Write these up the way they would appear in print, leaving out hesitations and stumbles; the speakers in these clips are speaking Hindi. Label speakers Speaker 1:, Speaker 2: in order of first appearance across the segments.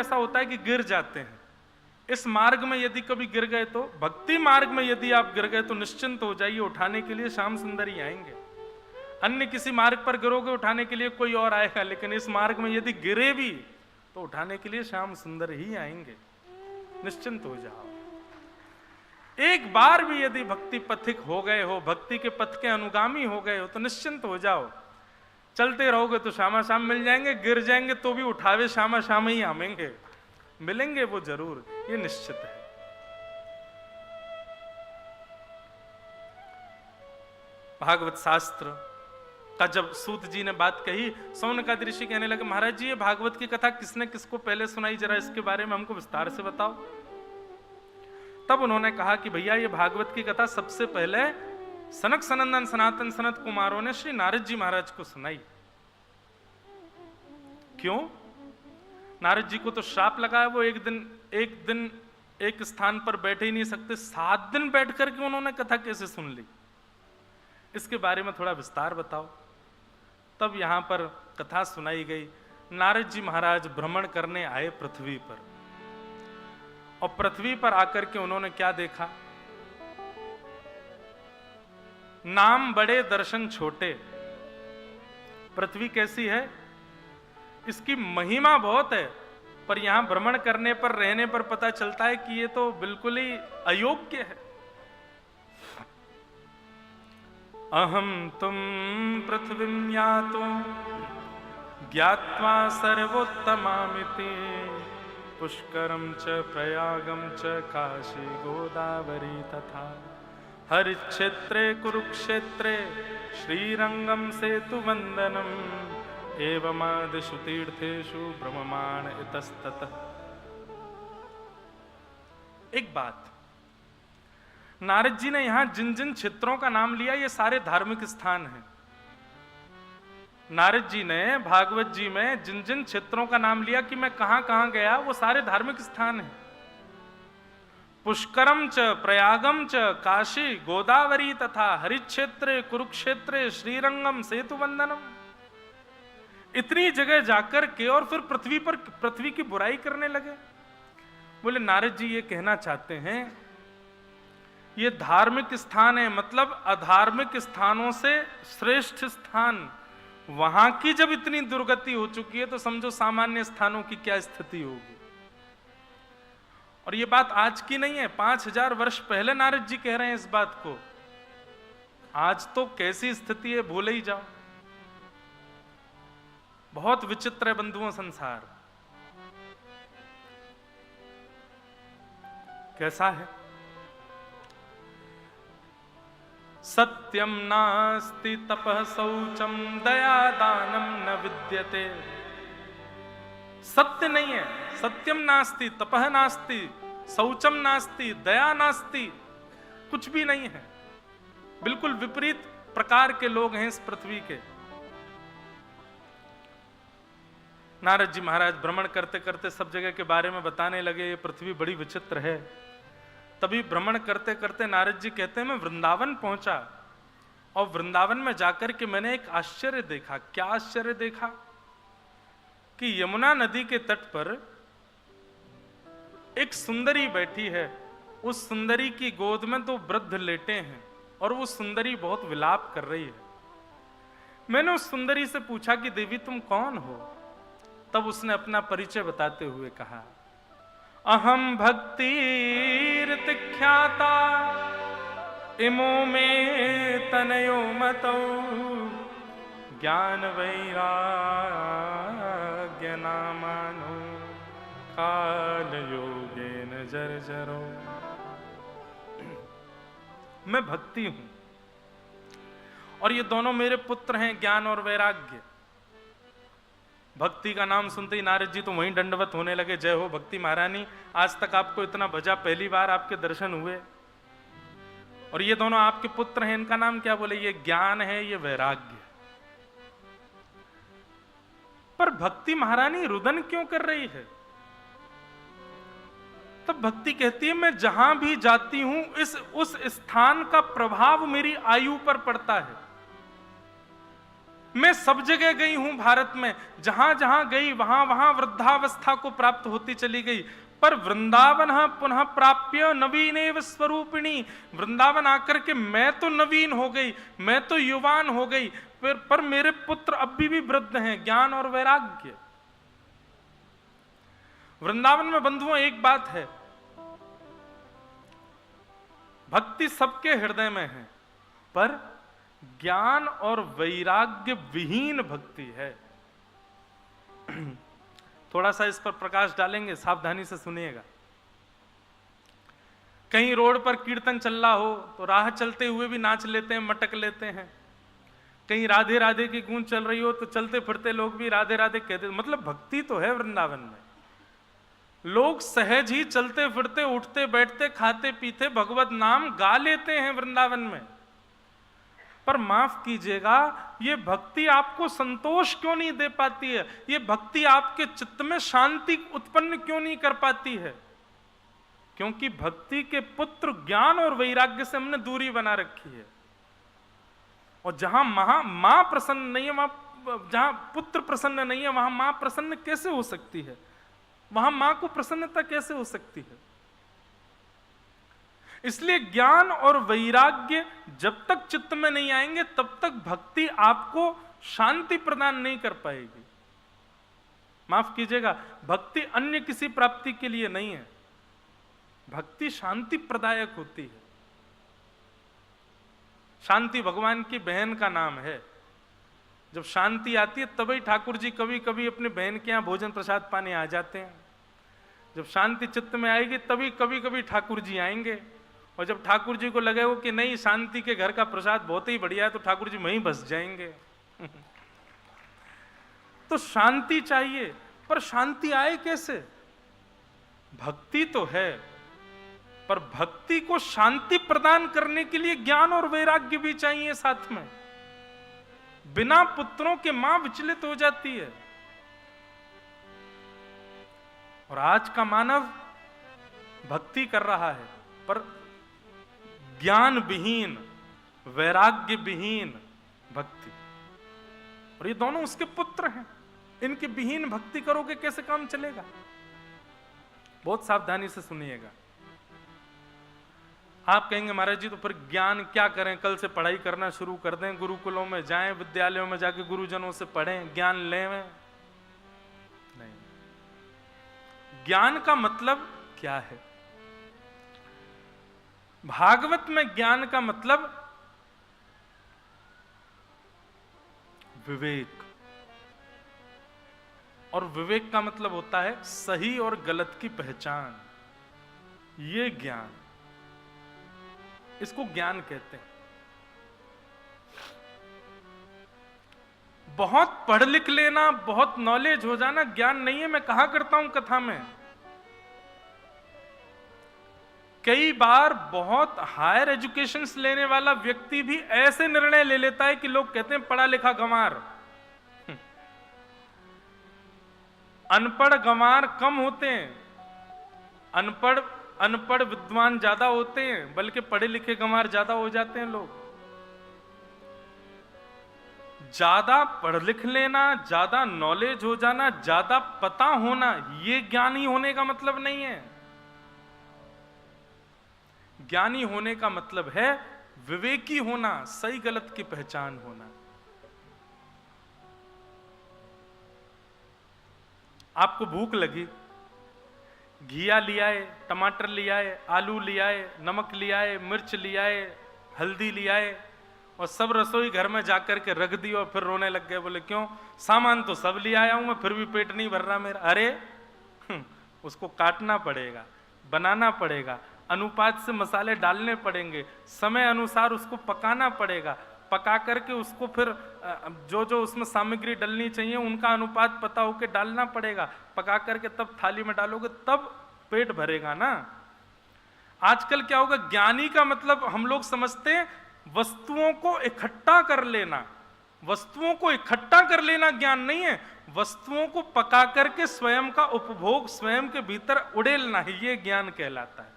Speaker 1: ऐसा होता है कि गिर जाते हैं। इस मार्ग में यदि कभी गिर गए तो, भक्ति मार्ग में यदि आप गिर गए तो निश्चिंत हो जाइए, उठाने के लिए श्याम सुंदर ही आएंगे। अन्य किसी मार्ग पर गिरोगे उठाने के लिए कोई और आएगा, लेकिन इस मार्ग में यदि गिरे भी तो उठाने के लिए श्याम सुंदर ही आएंगे। निश्चिंत हो जाओ। एक बार भी यदि भक्ति पथिक हो गए हो, भक्ति के पथ के अनुगामी हो गए हो, तो निश्चिंत हो जाओ। चलते रहोगे तो श्यामा श्याम मिल जाएंगे, गिर जाएंगे तो भी उठावे श्यामा श्याम ही आवेंगे, मिलेंगे वो जरूर, ये निश्चित है। भागवत शास्त्र का जब सूत जी ने बात कही, सौनकादि ऋषि कहने लगे, महाराज जी ये भागवत की कथा किसने किसको पहले सुनाई, जरा इसके बारे में हमको विस्तार से बताओ। तब उन्होंने कहा कि भैया ये भागवत की कथा सबसे पहले सनक सनंदन सनातन सनत कुमारों ने श्री नारद जी महाराज को सुनाई। क्यों? नारद जी को तो श्राप लगा है, वो एक दिन एक स्थान पर बैठे ही नहीं सकते, 7 दिन बैठ करके उन्होंने कथा कैसे सुन ली, इसके बारे में थोड़ा विस्तार बताओ। तब यहां पर कथा सुनाई गई। नारद जी महाराज भ्रमण करने आए पृथ्वी पर, और पृथ्वी पर आकर के उन्होंने क्या देखा? नाम बड़े दर्शन छोटे। पृथ्वी कैसी है? इसकी महिमा बहुत है, पर यहां भ्रमण करने पर, रहने पर पता चलता है कि ये तो बिल्कुल ही अयोग्य है। अहम तुम पृथ्वीं यातो ज्ञात्वा सर्वोत्तमामिति पुष्करम च प्रयागम च काशी गोदावरी तथा हरिक्षेत्रे कुरुक्षेत्रे श्रीरंगम सेतु वंदनम एवमादिषु तीर्थेषु ब्रह्ममाण इतस्ततः। एक बात, नारद जी ने यहां जिन जिन क्षेत्रों का नाम लिया ये सारे धार्मिक स्थान हैं। नारद जी ने भागवत जी में जिन जिन क्षेत्रों का नाम लिया कि मैं कहां कहां गया, वो सारे धार्मिक स्थान हैं। पुष्करम च प्रयागम च काशी गोदावरी तथा हरिक्षेत्रे कुरुक्षेत्रे श्रीरंगम सेतु वंदनम। इतनी जगह जाकर के और फिर पृथ्वी की बुराई करने लगे। बोले नारद जी ये कहना चाहते हैं ये धार्मिक स्थान है, मतलब अधार्मिक स्थानों से श्रेष्ठ स्थान। वहां की जब इतनी दुर्गति हो चुकी है तो समझो सामान्य स्थानों की क्या स्थिति होगी। और ये बात आज की नहीं है, 5000 वर्ष पहले नारद जी कह रहे हैं इस बात को। आज तो कैसी स्थिति है भूले ही जाओ। बहुत विचित्र है बंधुओं संसार। कैसा है? सत्यम नास्ति तपः शौचम दया दानम न विद्यते। सत्य नहीं है, सत्यम नास्ति तपः नास्ति शौचम नास्ति दया नास्ति, कुछ भी नहीं है। बिल्कुल विपरीत प्रकार के लोग हैं इस पृथ्वी के। नारद जी महाराज भ्रमण करते करते सब जगह के बारे में बताने लगे, ये पृथ्वी बड़ी विचित्र है। तभी भ्रमण करते करते नारद जी कहते हैं मैं वृंदावन पहुंचा, और वृंदावन में जाकर के मैंने एक आश्चर्य देखा। क्या आश्चर्य देखा? कि यमुना नदी के तट पर एक सुंदरी बैठी है, उस सुंदरी की गोद में 2 वृद्ध लेटे हैं, और वो सुंदरी बहुत विलाप कर रही है। मैंने उस सुंदरी से पूछा कि देवी तुम कौन हो? तब उसने अपना परिचय बताते हुए कहा, अहम भक्तिर्तिख्याता इमो में तनयो मतौ ज्ञान वैराग्य नामानो काल योगेन जर्जरो। मैं भक्ति हूं, और ये दोनों मेरे पुत्र हैं ज्ञान और वैराग्य। भक्ति का नाम सुनते ही नारद जी तो वहीं दंडवत होने लगे, जय हो भक्ति महारानी, आज तक आपको इतना भजा, पहली बार आपके दर्शन हुए। और ये दोनों आपके पुत्र हैं, इनका नाम क्या? बोले ये ज्ञान है, ये वैराग्य। पर भक्ति महारानी रुदन क्यों कर रही है? तब भक्ति कहती है मैं जहां भी जाती हूं उस स्थान का प्रभाव मेरी आयु पर पड़ता है। मैं सब जगह गई हूं भारत में, जहां जहां गई वहां वहां वृद्धावस्था को प्राप्त होती चली गई, पर वृंदावन पुनः प्राप्य नवीनेव स्वरूपिणी, वृंदावन आकर के मैं तो नवीन हो गई, मैं तो युवान हो गई, पर मेरे पुत्र अभी भी वृद्ध हैं, ज्ञान और वैराग्य। वृंदावन में बंधुओं एक बात है, भक्ति सबके हृदय में है, पर ज्ञान और वैराग्य विहीन भक्ति है। थोड़ा सा इस पर प्रकाश डालेंगे, सावधानी से सुनिएगा। कहीं रोड पर कीर्तन चल रहा हो तो राह चलते हुए भी नाच लेते हैं, मटक लेते हैं। कहीं राधे राधे की गूंज चल रही हो तो चलते फिरते लोग भी राधे राधे कहते, मतलब भक्ति तो है वृंदावन में। लोग सहज ही चलते फिरते, उठते बैठते, खाते पीते भगवत नाम गा लेते हैं वृंदावन में। पर माफ कीजिएगा, ये भक्ति आपको संतोष क्यों नहीं दे पाती है? ये भक्ति आपके चित्त में शांति उत्पन्न क्यों नहीं कर पाती है? क्योंकि भक्ति के पुत्र ज्ञान और वैराग्य से हमने दूरी बना रखी है। और जहां मां प्रसन्न नहीं है, वहां जहां पुत्र प्रसन्न नहीं है, वहां मां प्रसन्न कैसे हो सकती है? वहां मां को प्रसन्नता कैसे हो सकती है? इसलिए ज्ञान और वैराग्य जब तक चित्त में नहीं आएंगे तब तक भक्ति आपको शांति प्रदान नहीं कर पाएगी। माफ कीजिएगा, भक्ति अन्य किसी प्राप्ति के लिए नहीं है, भक्ति शांति प्रदायक होती है। शांति भगवान की बहन का नाम है। जब शांति आती है तभी ठाकुर जी कभी कभी अपने बहन के यहां भोजन प्रसाद पाने आ जाते हैं। जब शांति चित्त में आएगी तभी कभी कभी ठाकुर जी आएंगे। और जब ठाकुर जी को लगेगा कि नहीं, शांति के घर का प्रसाद बहुत ही बढ़िया है, तो ठाकुर जी वहीं बस जाएंगे। तो शांति चाहिए, पर शांति आए कैसे? भक्ति तो है, पर भक्ति को शांति प्रदान करने के लिए ज्ञान और वैराग्य भी चाहिए साथ में। बिना पुत्रों के मां विचलित हो जाती है। और आज का मानव भक्ति कर रहा है, पर ज्ञान विहीन, वैराग्य विहीन भक्ति। और ये दोनों उसके पुत्र हैं। इनके विहीन भक्ति करोगे कैसे काम चलेगा? बहुत सावधानी से सुनिएगा। आप कहेंगे महाराज जी तो फिर ज्ञान क्या करें, कल से पढ़ाई करना शुरू कर दें, गुरुकुलों में जाएं, विद्यालयों में जाके गुरुजनों से पढ़ें, ज्ञान लें? नहीं। ज्ञान का मतलब क्या है? भागवत में ज्ञान का मतलब विवेक, और विवेक का मतलब होता है सही और गलत की पहचान। ये ज्ञान, इसको ज्ञान कहते हैं। बहुत पढ़ लिख लेना, बहुत नॉलेज हो जाना ज्ञान नहीं है। मैं कहा करता हूं कथा में, कई बार बहुत हायर एजुकेशन लेने वाला व्यक्ति भी ऐसे निर्णय ले लेता है कि लोग कहते हैं पढ़ा लिखा गंवार। अनपढ़ गंवार कम होते हैं, अनपढ़ विद्वान ज्यादा होते हैं, बल्कि पढ़े लिखे गंवार ज्यादा हो जाते हैं लोग। ज्यादा पढ़ लिख लेना, ज्यादा नॉलेज हो जाना, ज्यादा पता होना, यह ज्ञानी होने का मतलब नहीं है। ज्ञानी होने का मतलब है विवेकी होना, सही गलत की पहचान होना। आपको भूख लगी, घिया लिया है, टमाटर लिया है, आलू लिया है, नमक लिया है, मिर्च लिया है, हल्दी लिया है, और सब रसोई घर में जाकर के रख दी और फिर रोने लग गए। बोले क्यों? सामान तो सब ले आया हूं मैं, फिर भी पेट नहीं भर रहा मेरा। अरे उसको काटना पड़ेगा, बनाना पड़ेगा, अनुपात से मसाले डालने पड़ेंगे, समय अनुसार उसको पकाना पड़ेगा, पका करके उसको फिर जो जो उसमें सामग्री डालनी चाहिए उनका अनुपात पता होकर डालना पड़ेगा, पका करके तब थाली में डालोगे तब पेट भरेगा ना। आजकल क्या होगा, ज्ञानी का मतलब हम लोग समझते हैं वस्तुओं को इकट्ठा कर लेना। वस्तुओं को इकट्ठा कर लेना ज्ञान नहीं है, वस्तुओं को पका करके स्वयं का उपभोग स्वयं के भीतर उड़ेलना ही ये ज्ञान कहलाता है।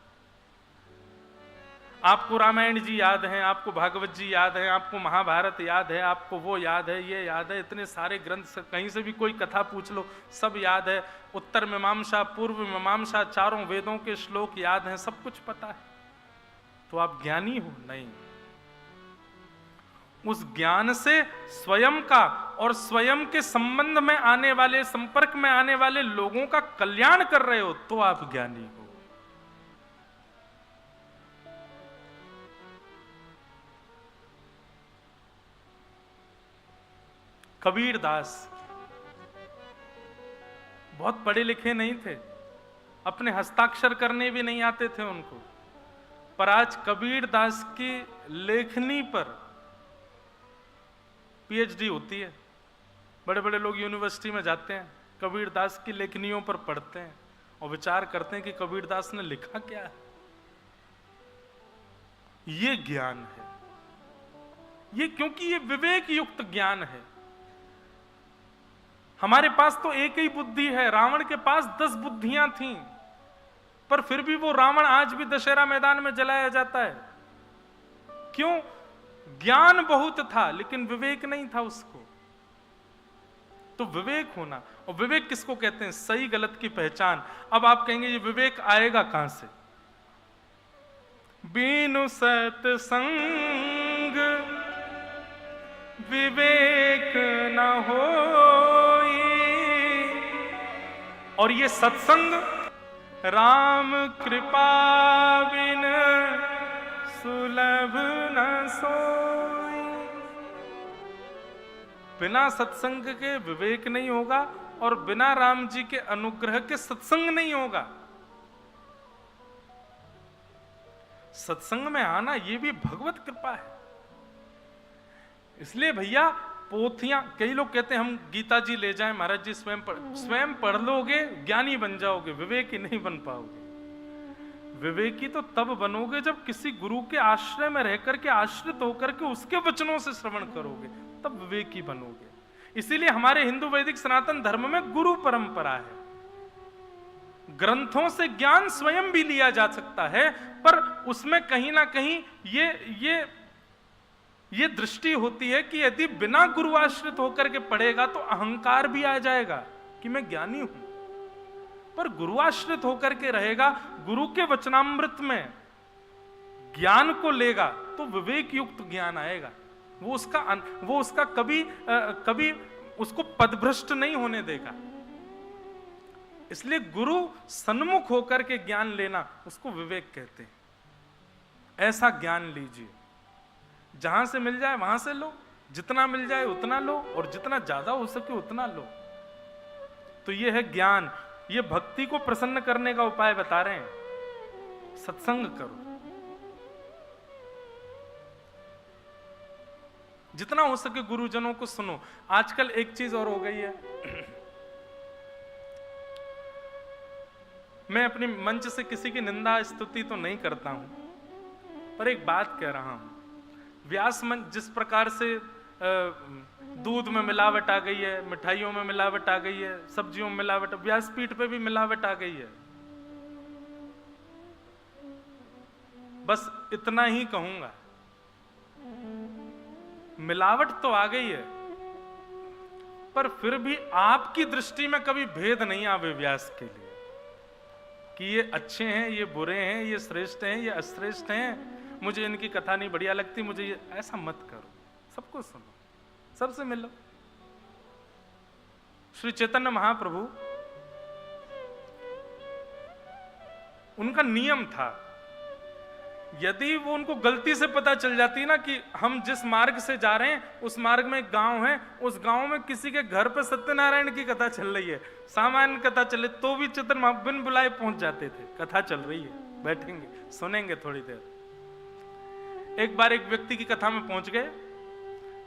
Speaker 1: आपको रामायण जी याद हैं, आपको भागवत जी याद हैं, आपको महाभारत याद है, आपको वो याद है, ये याद है, इतने सारे ग्रंथ से कहीं से भी कोई कथा पूछ लो सब याद है, उत्तर मीमांसा पूर्व मीमांसा चारों वेदों के श्लोक याद हैं, सब कुछ पता है, तो आप ज्ञानी हो? नहीं। उस ज्ञान से स्वयं का और स्वयं के संबंध में आने वाले, संपर्क में आने वाले लोगों का कल्याण कर रहे हो तो आप ज्ञानी हो। कबीर दास बहुत पढ़े लिखे नहीं थे, अपने हस्ताक्षर करने भी नहीं आते थे उनको, पर आज कबीर दास की लेखनी पर पीएचडी होती है। बड़े बड़े लोग यूनिवर्सिटी में जाते हैं, कबीर दास की लेखनियों पर पढ़ते हैं और विचार करते हैं कि कबीर दास ने लिखा क्या है। ये ज्ञान है, ये क्योंकि ये विवेक युक्त ज्ञान है। हमारे पास तो एक ही बुद्धि है, रावण के पास 10 बुद्धियां थीं, पर फिर भी वो रावण आज भी दशहरा मैदान में जलाया जाता है। क्यों? ज्ञान बहुत था लेकिन विवेक नहीं था उसको। तो विवेक होना, और विवेक किसको कहते हैं? सही गलत की पहचान। अब आप कहेंगे ये विवेक आएगा कहां से? बिनु सत्संग विवेक न होई, और ये सत्संग राम कृपा बिन सुलभ न सोई। बिना सत्संग के विवेक नहीं होगा और बिना राम जी के अनुग्रह के सत्संग नहीं होगा। सत्संग में आना ये भी भगवत कृपा है। इसलिए भैया पोथियां, कई लोग कहते हैं हम गीता जी ले जाएं, महाराज जी स्वयं पढ़ लोगे ज्ञानी बन जाओगे, विवेकी नहीं बन पाओगे। विवेकी तो तब बनोगे जब किसी गुरु के आश्रय में रहकर के, आश्रित होकर के उसके वचनों से श्रवण करोगे, तब विवेकी बनोगे। इसीलिए हमारे हिंदू वैदिक सनातन धर्म में गुरु परंपरा है। ग्रंथों से ज्ञान स्वयं भी लिया जा सकता है, पर उसमें कहीं ना कहीं ये दृष्टि होती है कि यदि बिना गुरु आश्रित होकर के पढ़ेगा तो अहंकार भी आ जाएगा कि मैं ज्ञानी हूं। पर गुरु आश्रित होकर के रहेगा, गुरु के वचनामृत में ज्ञान को लेगा तो विवेक युक्त ज्ञान आएगा। वो उसका कभी उसको पदभ्रष्ट नहीं होने देगा। इसलिए गुरु सन्मुख होकर के ज्ञान लेना, उसको विवेक कहते हैं। ऐसा ज्ञान लीजिए, जहां से मिल जाए वहां से लो, जितना मिल जाए उतना लो, और जितना ज्यादा हो सके उतना लो। तो यह है ज्ञान। ये भक्ति को प्रसन्न करने का उपाय बता रहे हैं। सत्संग करो, जितना हो सके गुरुजनों को सुनो। आजकल एक चीज और हो गई है, मैं अपने मंच से किसी की निंदा स्तुति तो नहीं करता हूं, पर एक बात कह रहा हूं। व्यास मंच जिस प्रकार से दूध में मिलावट आ गई है, मिठाइयों में मिलावट आ गई है, सब्जियों में मिलावट, व्यासपीठ पे भी मिलावट आ गई है। बस इतना ही कहूंगा, मिलावट तो आ गई है, पर फिर भी आपकी दृष्टि में कभी भेद नहीं आवे व्यास के लिए कि ये अच्छे हैं, ये बुरे हैं, ये श्रेष्ठ हैं, ये अश्रेष्ठ हैं, मुझे इनकी कथा नहीं बढ़िया लगती, मुझे ये, ऐसा मत करो। सबको सुनो, सबसे मिलो। श्री चैतन्य महाप्रभु, उनका नियम था, यदि वो उनको गलती से पता चल जाती ना कि हम जिस मार्ग से जा रहे हैं उस मार्ग में एक गांव है, उस गांव में किसी के घर पे सत्यनारायण की कथा चल रही है, सामान्य कथा चले, तो भी चैतन्य महाप्रभु बिन बुलाए पहुंच जाते थे। कथा चल रही है, बैठेंगे, सुनेंगे थोड़ी देर। एक बार एक व्यक्ति की कथा में पहुंच गए।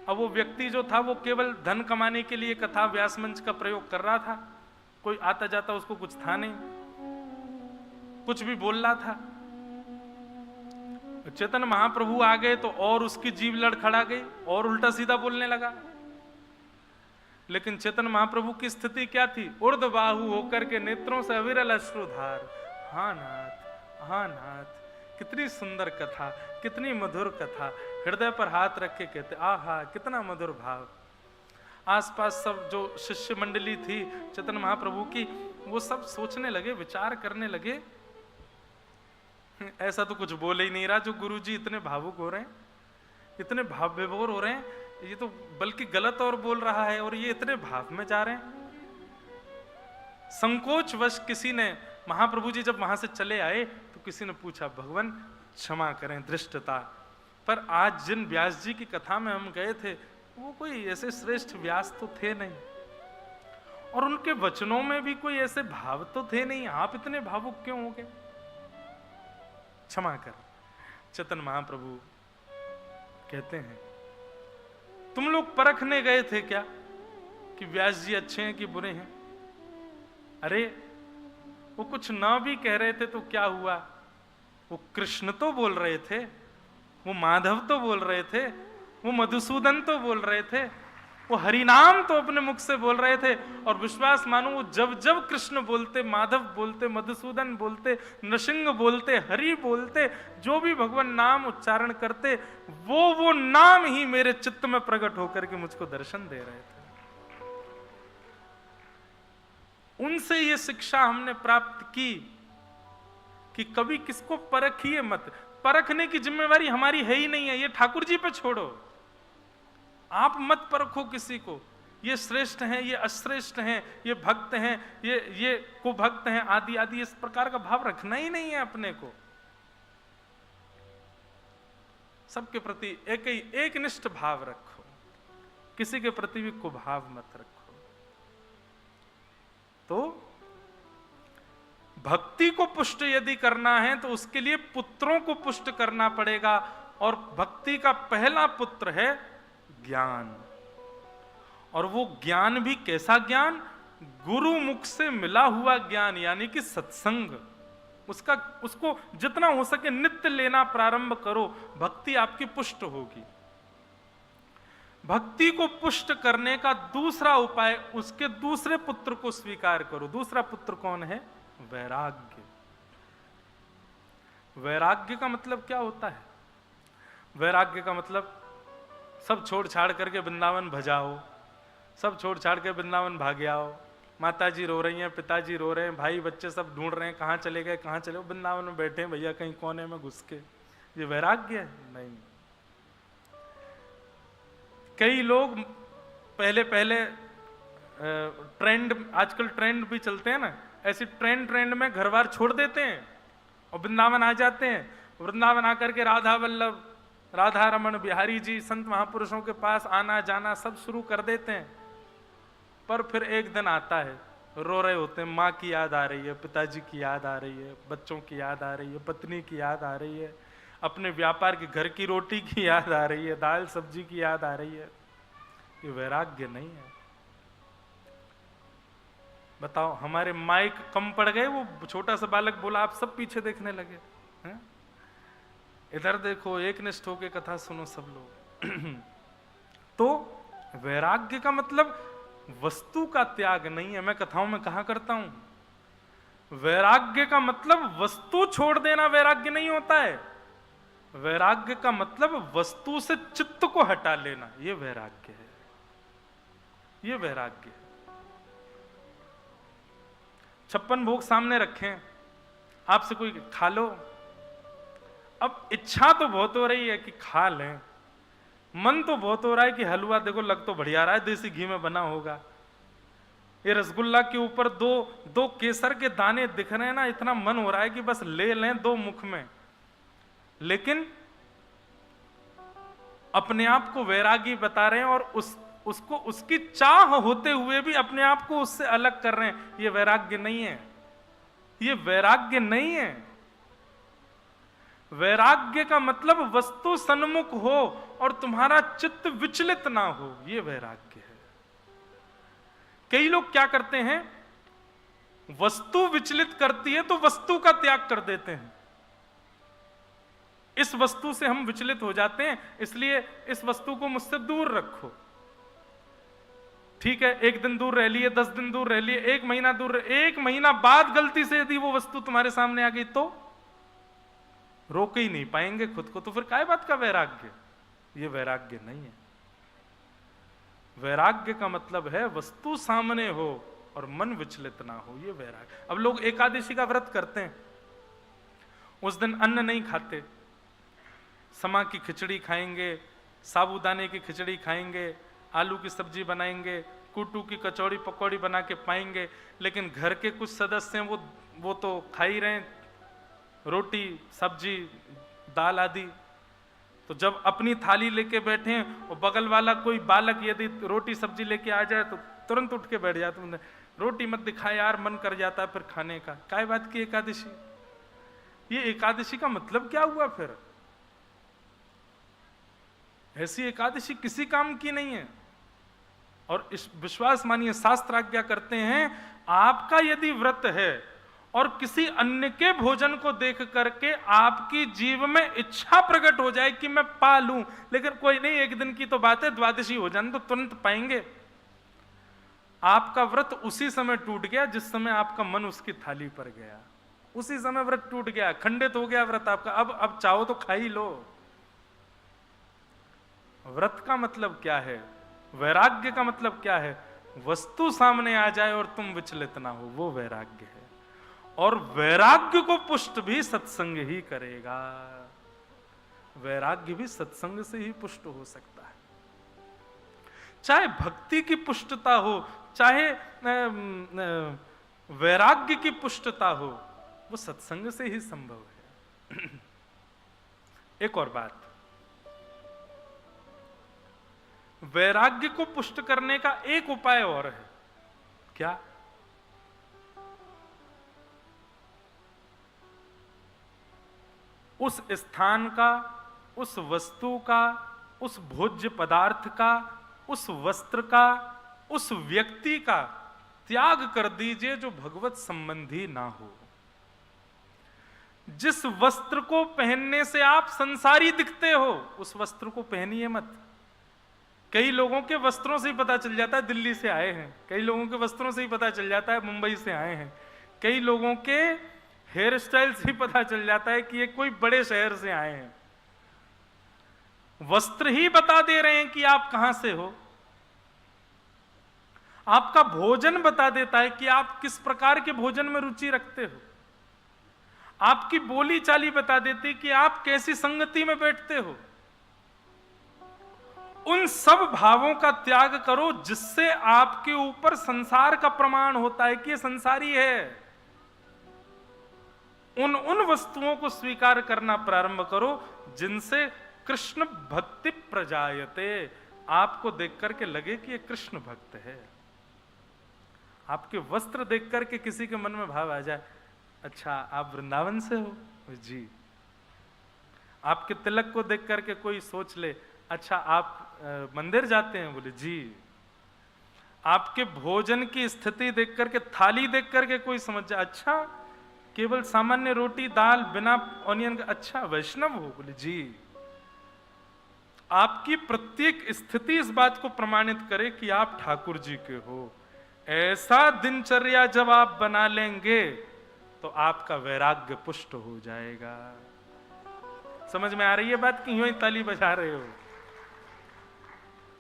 Speaker 1: अब वो व्यक्ति जो था वो केवल धन कमाने के लिए कथा व्यास मंच का प्रयोग कर रहा था। कोई आता जाता उसको कुछ था नहीं, कुछ भी बोल रहा था। चैतन्य महाप्रभु आ गए तो और उसकी जीभ लड़खड़ा गई और उल्टा सीधा बोलने लगा। लेकिन चैतन्य महाप्रभु की स्थिति क्या थी? ऊर्ध्वबाहु होकर के नेत्रों से अविरल अश्रुधार, हाँ नाथ, हाँ नाथ, कितनी सुंदर कथा, कितनी मधुर कथा। हृदय पर हाथ रख के कहते आहा कितना मधुर भाव। आसपास सब जो शिष्य मंडली थी चैतन्य महाप्रभु की, वो सब सोचने लगे, विचार करने लगे, ऐसा तो कुछ बोले ही नहीं रहा जो गुरुजी इतने भावुक हो रहे हैं, इतने भाव विभोर हो रहे हैं, ये तो बल्कि गलत और बोल रहा है और ये इतने भाव में जा रहे हैं। संकोचवश किसी ने, महाप्रभु जी जब वहां से चले आए तो किसी ने पूछा भगवान क्षमा करें धृष्टता, पर आज जिन व्यास जी की कथा में हम गए थे वो कोई ऐसे श्रेष्ठ व्यास तो थे नहीं, और उनके वचनों में भी कोई ऐसे भाव तो थे नहीं, आप इतने भावुक क्यों हो गए, क्षमा कर। चैतन्य महाप्रभु कहते हैं तुम लोग परखने गए थे क्या कि व्यास जी अच्छे हैं कि बुरे हैं? अरे वो कुछ ना भी कह रहे थे तो क्या हुआ, वो कृष्ण तो बोल रहे थे, वो माधव तो बोल रहे थे, वो मधुसूदन तो बोल रहे थे, वो हरिनाम तो अपने मुख से बोल रहे थे। और विश्वास मानो वो जब जब कृष्ण बोलते, माधव बोलते, मधुसूदन बोलते, नृसिंह बोलते, हरि बोलते, जो भी भगवान नाम उच्चारण करते, वो नाम ही मेरे चित्त में प्रकट होकर के मुझको दर्शन दे रहे थे। उनसे ये शिक्षा हमने प्राप्त की कि कभी किसको परखिए मत। परखने की जिम्मेवारी हमारी है ही नहीं है, ये ठाकुर जी पे छोड़ो। आप मत परखो किसी को, ये श्रेष्ठ हैं, ये अश्रेष्ठ हैं, ये भक्त हैं, ये कुभक्त हैं, आदि आदि, इस प्रकार का भाव रखना ही नहीं है अपने को। सबके प्रति एक निष्ठ भाव रखो, किसी के प्रति भी कुभाव मत रखो। तो भक्ति को पुष्ट यदि करना है तो उसके लिए पुत्रों को पुष्ट करना पड़ेगा, और भक्ति का पहला पुत्र है ज्ञान। और वो ज्ञान भी कैसा ज्ञान? गुरु मुख से मिला हुआ ज्ञान, यानी कि सत्संग। उसको जितना हो सके नित्य लेना प्रारंभ करो, भक्ति आपकी पुष्ट होगी। भक्ति को पुष्ट करने का दूसरा उपाय, उसके दूसरे पुत्र को स्वीकार करो। दूसरा पुत्र कौन है? वैराग्य। वैराग्य का मतलब क्या होता है? वैराग्य का मतलब सब छोड़ छाड़ करके वृंदावन भजाओ, सब छोड़ छाड़ के वृंदावन भागे आओ, माताजी रो रही हैं, पिताजी रो रहे हैं, भाई बच्चे सब ढूंढ रहे हैं कहाँ चले गए, कहाँ चले, वृंदावन में बैठे हैं भैया कहीं कोने में घुस के। ये वैराग्य है? नहीं। कई लोग पहले ट्रेंड, आजकल ट्रेंड भी चलते हैं ना, ऐसी ट्रेंड में घर बार छोड़ देते हैं और वृंदावन आ जाते हैं। वृंदावन आकर के राधा वल्लभ, राधा रमन, बिहारी जी, संत महापुरुषों के पास आना जाना सब शुरू कर देते हैं। पर फिर एक दिन आता है, रो रहे होते हैं, माँ की याद आ रही है, पिताजी की याद आ रही है, बच्चों की याद आ रही है, पत्नी की याद आ रही है, अपने व्यापार के घर की रोटी की याद आ रही है, दाल सब्जी की याद आ रही है। ये वैराग्य नहीं है। बताओ, हमारे माइक कम पड़ गए, वो छोटा सा बालक बोला आप सब पीछे देखने लगे हैं? इधर देखो, एक निष्ठ होके कथा सुनो सब लोग। तो वैराग्य का मतलब वस्तु का त्याग नहीं है। मैं कथाओं में कहा करता हूं, वैराग्य का मतलब वस्तु छोड़ देना वैराग्य नहीं होता है। वैराग्य का मतलब वस्तु से चित्त को हटा लेना, ये वैराग्य है। ये वैराग्य है। 56 भोग सामने रखें, आपसे कोई खा लो, अब इच्छा तो बहुत हो रही है कि खा लें, मन तो बहुत हो रहा है कि हलवा देखो लग तो बढ़िया रहा है, देसी घी में बना होगा। ये रसगुल्ला के ऊपर दो केसर के दाने दिख रहे हैं ना, इतना मन हो रहा है कि बस ले लें दो मुख में। लेकिन अपने आप को वैरागी बता रहे हैं और उसको उसकी चाह होते हुए भी अपने आप को उससे अलग कर रहे हैं। ये वैराग्य नहीं है, ये वैराग्य नहीं है। वैराग्य का मतलब वस्तु सन्मुख हो और तुम्हारा चित्त विचलित ना हो, ये वैराग्य है। कई लोग क्या करते हैं, वस्तु विचलित करती है तो वस्तु का त्याग कर देते हैं। इस वस्तु से हम विचलित हो जाते हैं, इसलिए इस वस्तु को मुझसे दूर रखो। ठीक है, एक दिन दूर रह लिए, 10 दिन दूर रह लिए, 1 महीना दूर, 1 महीना बाद गलती से यदि वो वस्तु तुम्हारे सामने आ गई तो रोक ही नहीं पाएंगे खुद को, तो फिर काय बात का वैराग्य? ये वैराग्य नहीं है। वैराग्य का मतलब है वस्तु सामने हो और मन विचलित ना हो, ये वैराग्य। अब लोग एकादशी का व्रत करते हैं, उस दिन अन्न नहीं खाते, समा की खिचड़ी खाएंगे, साबूदाने की खिचड़ी खाएंगे, आलू की सब्जी बनाएंगे, कुटू की कचौड़ी पकौड़ी बना के पाएंगे, लेकिन घर के कुछ सदस्य हैं वो तो खा ही रहे हैं रोटी सब्जी दाल आदि। तो जब अपनी थाली लेके बैठे हैं और बगल वाला कोई बालक यदि रोटी सब्जी लेके आ जाए तो तुरंत उठ के बैठ जाते हैं, रोटी मत दिखाए यार, मन कर जाता है फिर खाने का। काय बात की एकादशी? ये एकादशी का मतलब क्या हुआ फिर? ऐसी एकादशी किसी काम की नहीं है। और इस विश्वास मानिए, शास्त्र आज्ञा करते हैं, आपका यदि व्रत है और किसी अन्य के भोजन को देख करके आपकी जीव में इच्छा प्रकट हो जाए कि मैं पा लूं, लेकिन कोई नहीं, एक दिन की तो बात है, द्वादशी हो जाने तो तुरंत पाएंगे। आपका व्रत उसी समय टूट गया जिस समय आपका मन उसकी थाली पर गया, उसी समय व्रत टूट गया, खंडित हो गया व्रत आपका। अब चाहो तो खा ही लो। व्रत का मतलब क्या है? वैराग्य का मतलब क्या है? वस्तु सामने आ जाए और तुम विचलित ना हो, वो वैराग्य है। और वैराग्य को पुष्ट भी सत्संग ही करेगा। वैराग्य भी सत्संग से ही पुष्ट हो सकता है। चाहे भक्ति की पुष्टता हो, चाहे वैराग्य की पुष्टता हो, वो सत्संग से ही संभव है। एक और बात, वैराग्य को पुष्ट करने का एक उपाय और है। क्या? उस स्थान का, उस वस्तु का, उस भोज्य पदार्थ का, उस वस्त्र का, उस व्यक्ति का त्याग कर दीजिए जो भगवत संबंधी ना हो। जिस वस्त्र को पहनने से आप संसारी दिखते हो, उस वस्त्र को पहनिए मत। कई लोगों के वस्त्रों से ही पता चल जाता है दिल्ली से आए हैं, कई लोगों के वस्त्रों से ही पता चल जाता है मुंबई से आए हैं, कई लोगों के हेयर स्टाइल से ही पता चल जाता है कि ये कोई बड़े शहर से आए हैं। वस्त्र ही बता दे रहे हैं कि आप कहां से हो। आपका भोजन बता देता है कि आप किस प्रकार के भोजन में रुचि रखते हो। आपकी बोली चाली बता देती कि आप कैसी संगति में बैठते हो। उन सब भावों का त्याग करो जिससे आपके ऊपर संसार का प्रमाण होता है कि ये संसारी है। उन वस्तुओं को स्वीकार करना प्रारंभ करो जिनसे कृष्ण भक्ति प्रजायते, आपको देख करके लगे कि ये कृष्ण भक्त है। आपके वस्त्र देख करके किसी के मन में भाव आ जाए, अच्छा आप वृंदावन से हो जी। आपके तिलक को देख करके कोई सोच ले, अच्छा आप मंदिर जाते हैं, बोले जी। आपके भोजन की स्थिति देख करके, थाली देख करके कोई समझ जाए, अच्छा केवल सामान्य रोटी दाल बिना ऑनियन का, अच्छा वैष्णव हो, बोले जी। आपकी प्रत्येक स्थिति इस बात को प्रमाणित करे कि आप ठाकुर जी के हो। ऐसा दिनचर्या जब आप बना लेंगे तो आपका वैराग्य पुष्ट हो जाएगा। समझ में आ रही है बात कि यूं ही ताली बजा रहे हो?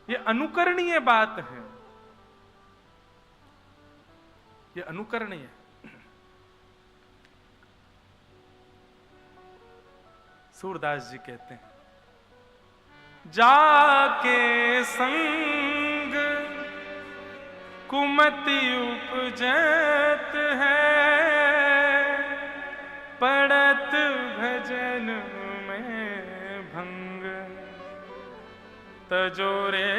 Speaker 1: ये अनुकरणीय बात है, ये अनुकरणीय। सूरदास जी कहते हैं, जाके संग कुमति उपजत है, पड़त भजन में भंग, तजोरे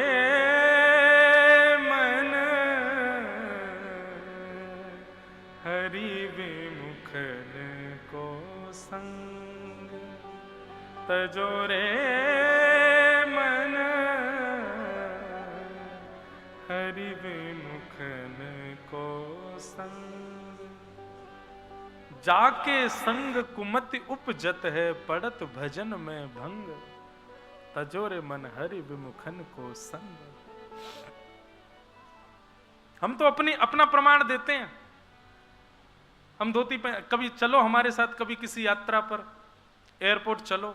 Speaker 1: मन हरि विमुखन को संग, तजोरे मन हरि विमुखन को संग। जाके संग कुमति उपजत है, पड़त भजन में भंग, तजोरे मन हरि विमुखन को संग। हम तो अपना प्रमाण देते हैं। हम धोती पे, कभी चलो हमारे साथ कभी किसी यात्रा पर, एयरपोर्ट चलो,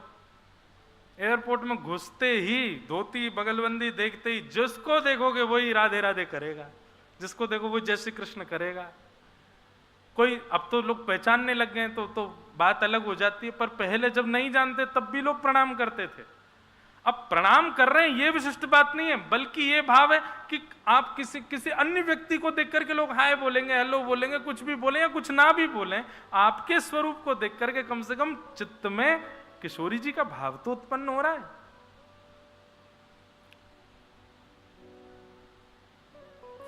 Speaker 1: एयरपोर्ट में घुसते ही धोती बगलबंदी देखते ही जिसको देखोगे वही राधे राधे करेगा, जिसको देखो वो जय श्री कृष्ण करेगा। कोई अब तो लोग पहचानने लग गए तो बात अलग हो जाती है, पर पहले जब नहीं जानते तब भी लोग प्रणाम करते थे। अब प्रणाम कर रहे हैं ये विशिष्ट बात नहीं है, बल्कि ये भाव है कि आप किसी अन्य व्यक्ति को देख करके लोग हाय बोलेंगे, हेलो बोलेंगे, कुछ भी बोले या कुछ ना भी बोले, आपके स्वरूप को देख करके कम से कम चित्त में किशोरी जी का भाव तो उत्पन्न हो रहा है।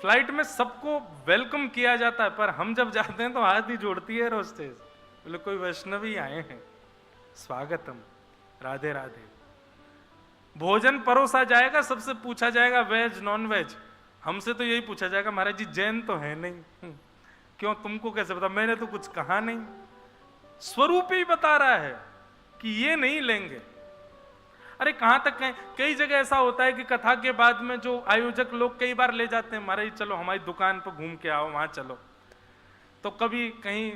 Speaker 1: फ्लाइट में सबको वेलकम किया जाता है, पर हम जब जाते हैं तो हाथ ही जोड़ती है रोस्टेज, बोले कोई वैष्णवी आए हैं, स्वागतम, राधे राधे। भोजन परोसा जाएगा, सबसे पूछा जाएगा वेज नॉन वेज, हमसे तो यही पूछा जाएगा महाराज जी जैन तो है नहीं। क्यों, तुमको कैसे पता? मैंने तो कुछ कहा नहीं, स्वरूप ही बता रहा है कि ये नहीं लेंगे। अरे कहां तक कहें, कई जगह ऐसा होता है कि कथा के बाद में जो आयोजक लोग कई बार ले जाते हैं, महाराज चलो हमारी दुकान पर घूम के आओ, वहां चलो। तो कभी कहीं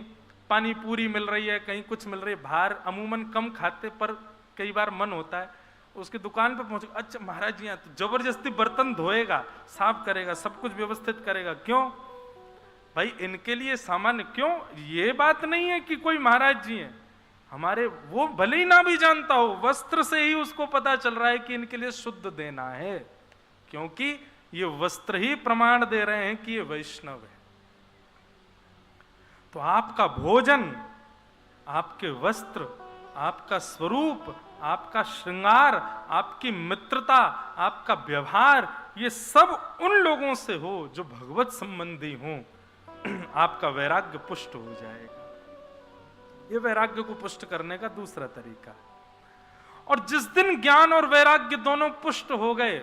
Speaker 1: पानी पूरी मिल रही है, कहीं कुछ मिल रही है, बाहर अमूमन कम खाते, पर कई बार मन होता है उसकी दुकान पे पहुंचे, अच्छा महाराज जी यहाँ तो जबरदस्ती बर्तन धोएगा, साफ करेगा, सब कुछ व्यवस्थित करेगा। क्यों भाई, इनके लिए सामान्य, क्यों ये बात नहीं है कि कोई महाराज जी हैं हमारे, वो भले ही ना भी जानता हो, वस्त्र से ही उसको पता चल रहा है कि इनके लिए शुद्ध देना है, क्योंकि ये वस्त्र ही प्रमाण दे रहे हैं कि ये वैष्णव है। तो आपका भोजन, आपके वस्त्र, आपका स्वरूप, आपका श्रृंगार, आपकी मित्रता, आपका व्यवहार, ये सब उन लोगों से हो जो भगवत संबंधी हो, आपका वैराग्य पुष्ट हो जाएगा। ये वैराग्य को पुष्ट करने का दूसरा तरीका। और जिस दिन ज्ञान और वैराग्य दोनों पुष्ट हो गए,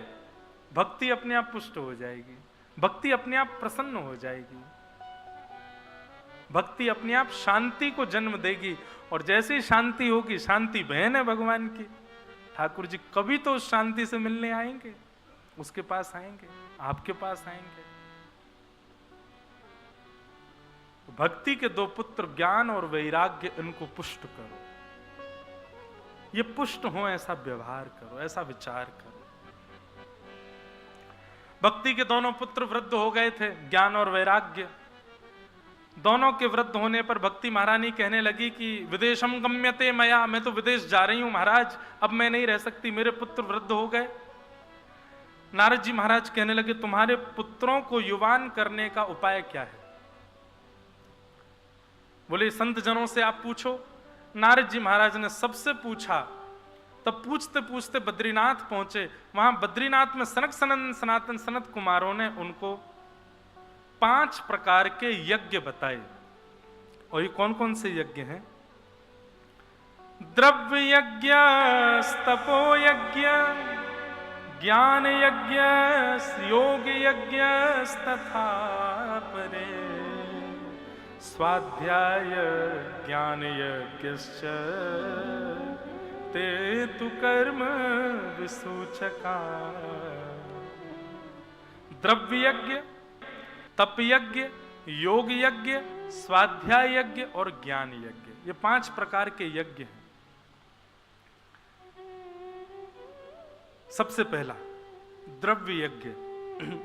Speaker 1: भक्ति अपने आप पुष्ट हो जाएगी, भक्ति अपने आप प्रसन्न हो जाएगी, भक्ति अपने आप शांति को जन्म देगी। और जैसे ही शांति होगी, शांति बहन है भगवान की, ठाकुर जी कभी तो उस शांति से मिलने आएंगे, उसके पास आएंगे, आपके पास आएंगे। भक्ति के दो पुत्र ज्ञान और वैराग्य, इनको पुष्ट करो, ये पुष्ट हो ऐसा व्यवहार करो, ऐसा विचार करो। भक्ति के दोनों पुत्र वृद्ध हो गए थे, ज्ञान और वैराग्य। दोनों के वृद्ध होने पर भक्ति महारानी कहने लगी कि विदेशम गम्यते मया, मैं तो विदेश जा रही हूं महाराज, अब मैं नहीं रह सकती, मेरे पुत्र वृद्ध हो गए। नारद जी महाराज कहने लगे तुम्हारे पुत्रों को युवान करने का उपाय क्या है? बोले संत जनों से आप पूछो। नारद जी महाराज ने सबसे पूछा, तब पूछते पूछते बद्रीनाथ पहुंचे। वहां बद्रीनाथ में सनक सनातन सनत कुमारों ने उनको 5 प्रकार के यज्ञ बताए। और ये कौन कौन से यज्ञ हैं? द्रव्य यज्ञ, तपो यज्ञ, ज्ञान यज्ञ, योग यज्ञ तथा परे, स्वाध्याय ज्ञान यज्ञश्च ते तु कर्म विसूचका। द्रव्य यज्ञ, तप यज्ञ, योग यज्ञ, स्वाध्याय यज्ञ और ज्ञान यज्ञ, ये 5 प्रकार के यज्ञ हैं। सबसे पहला द्रव्य यज्ञ,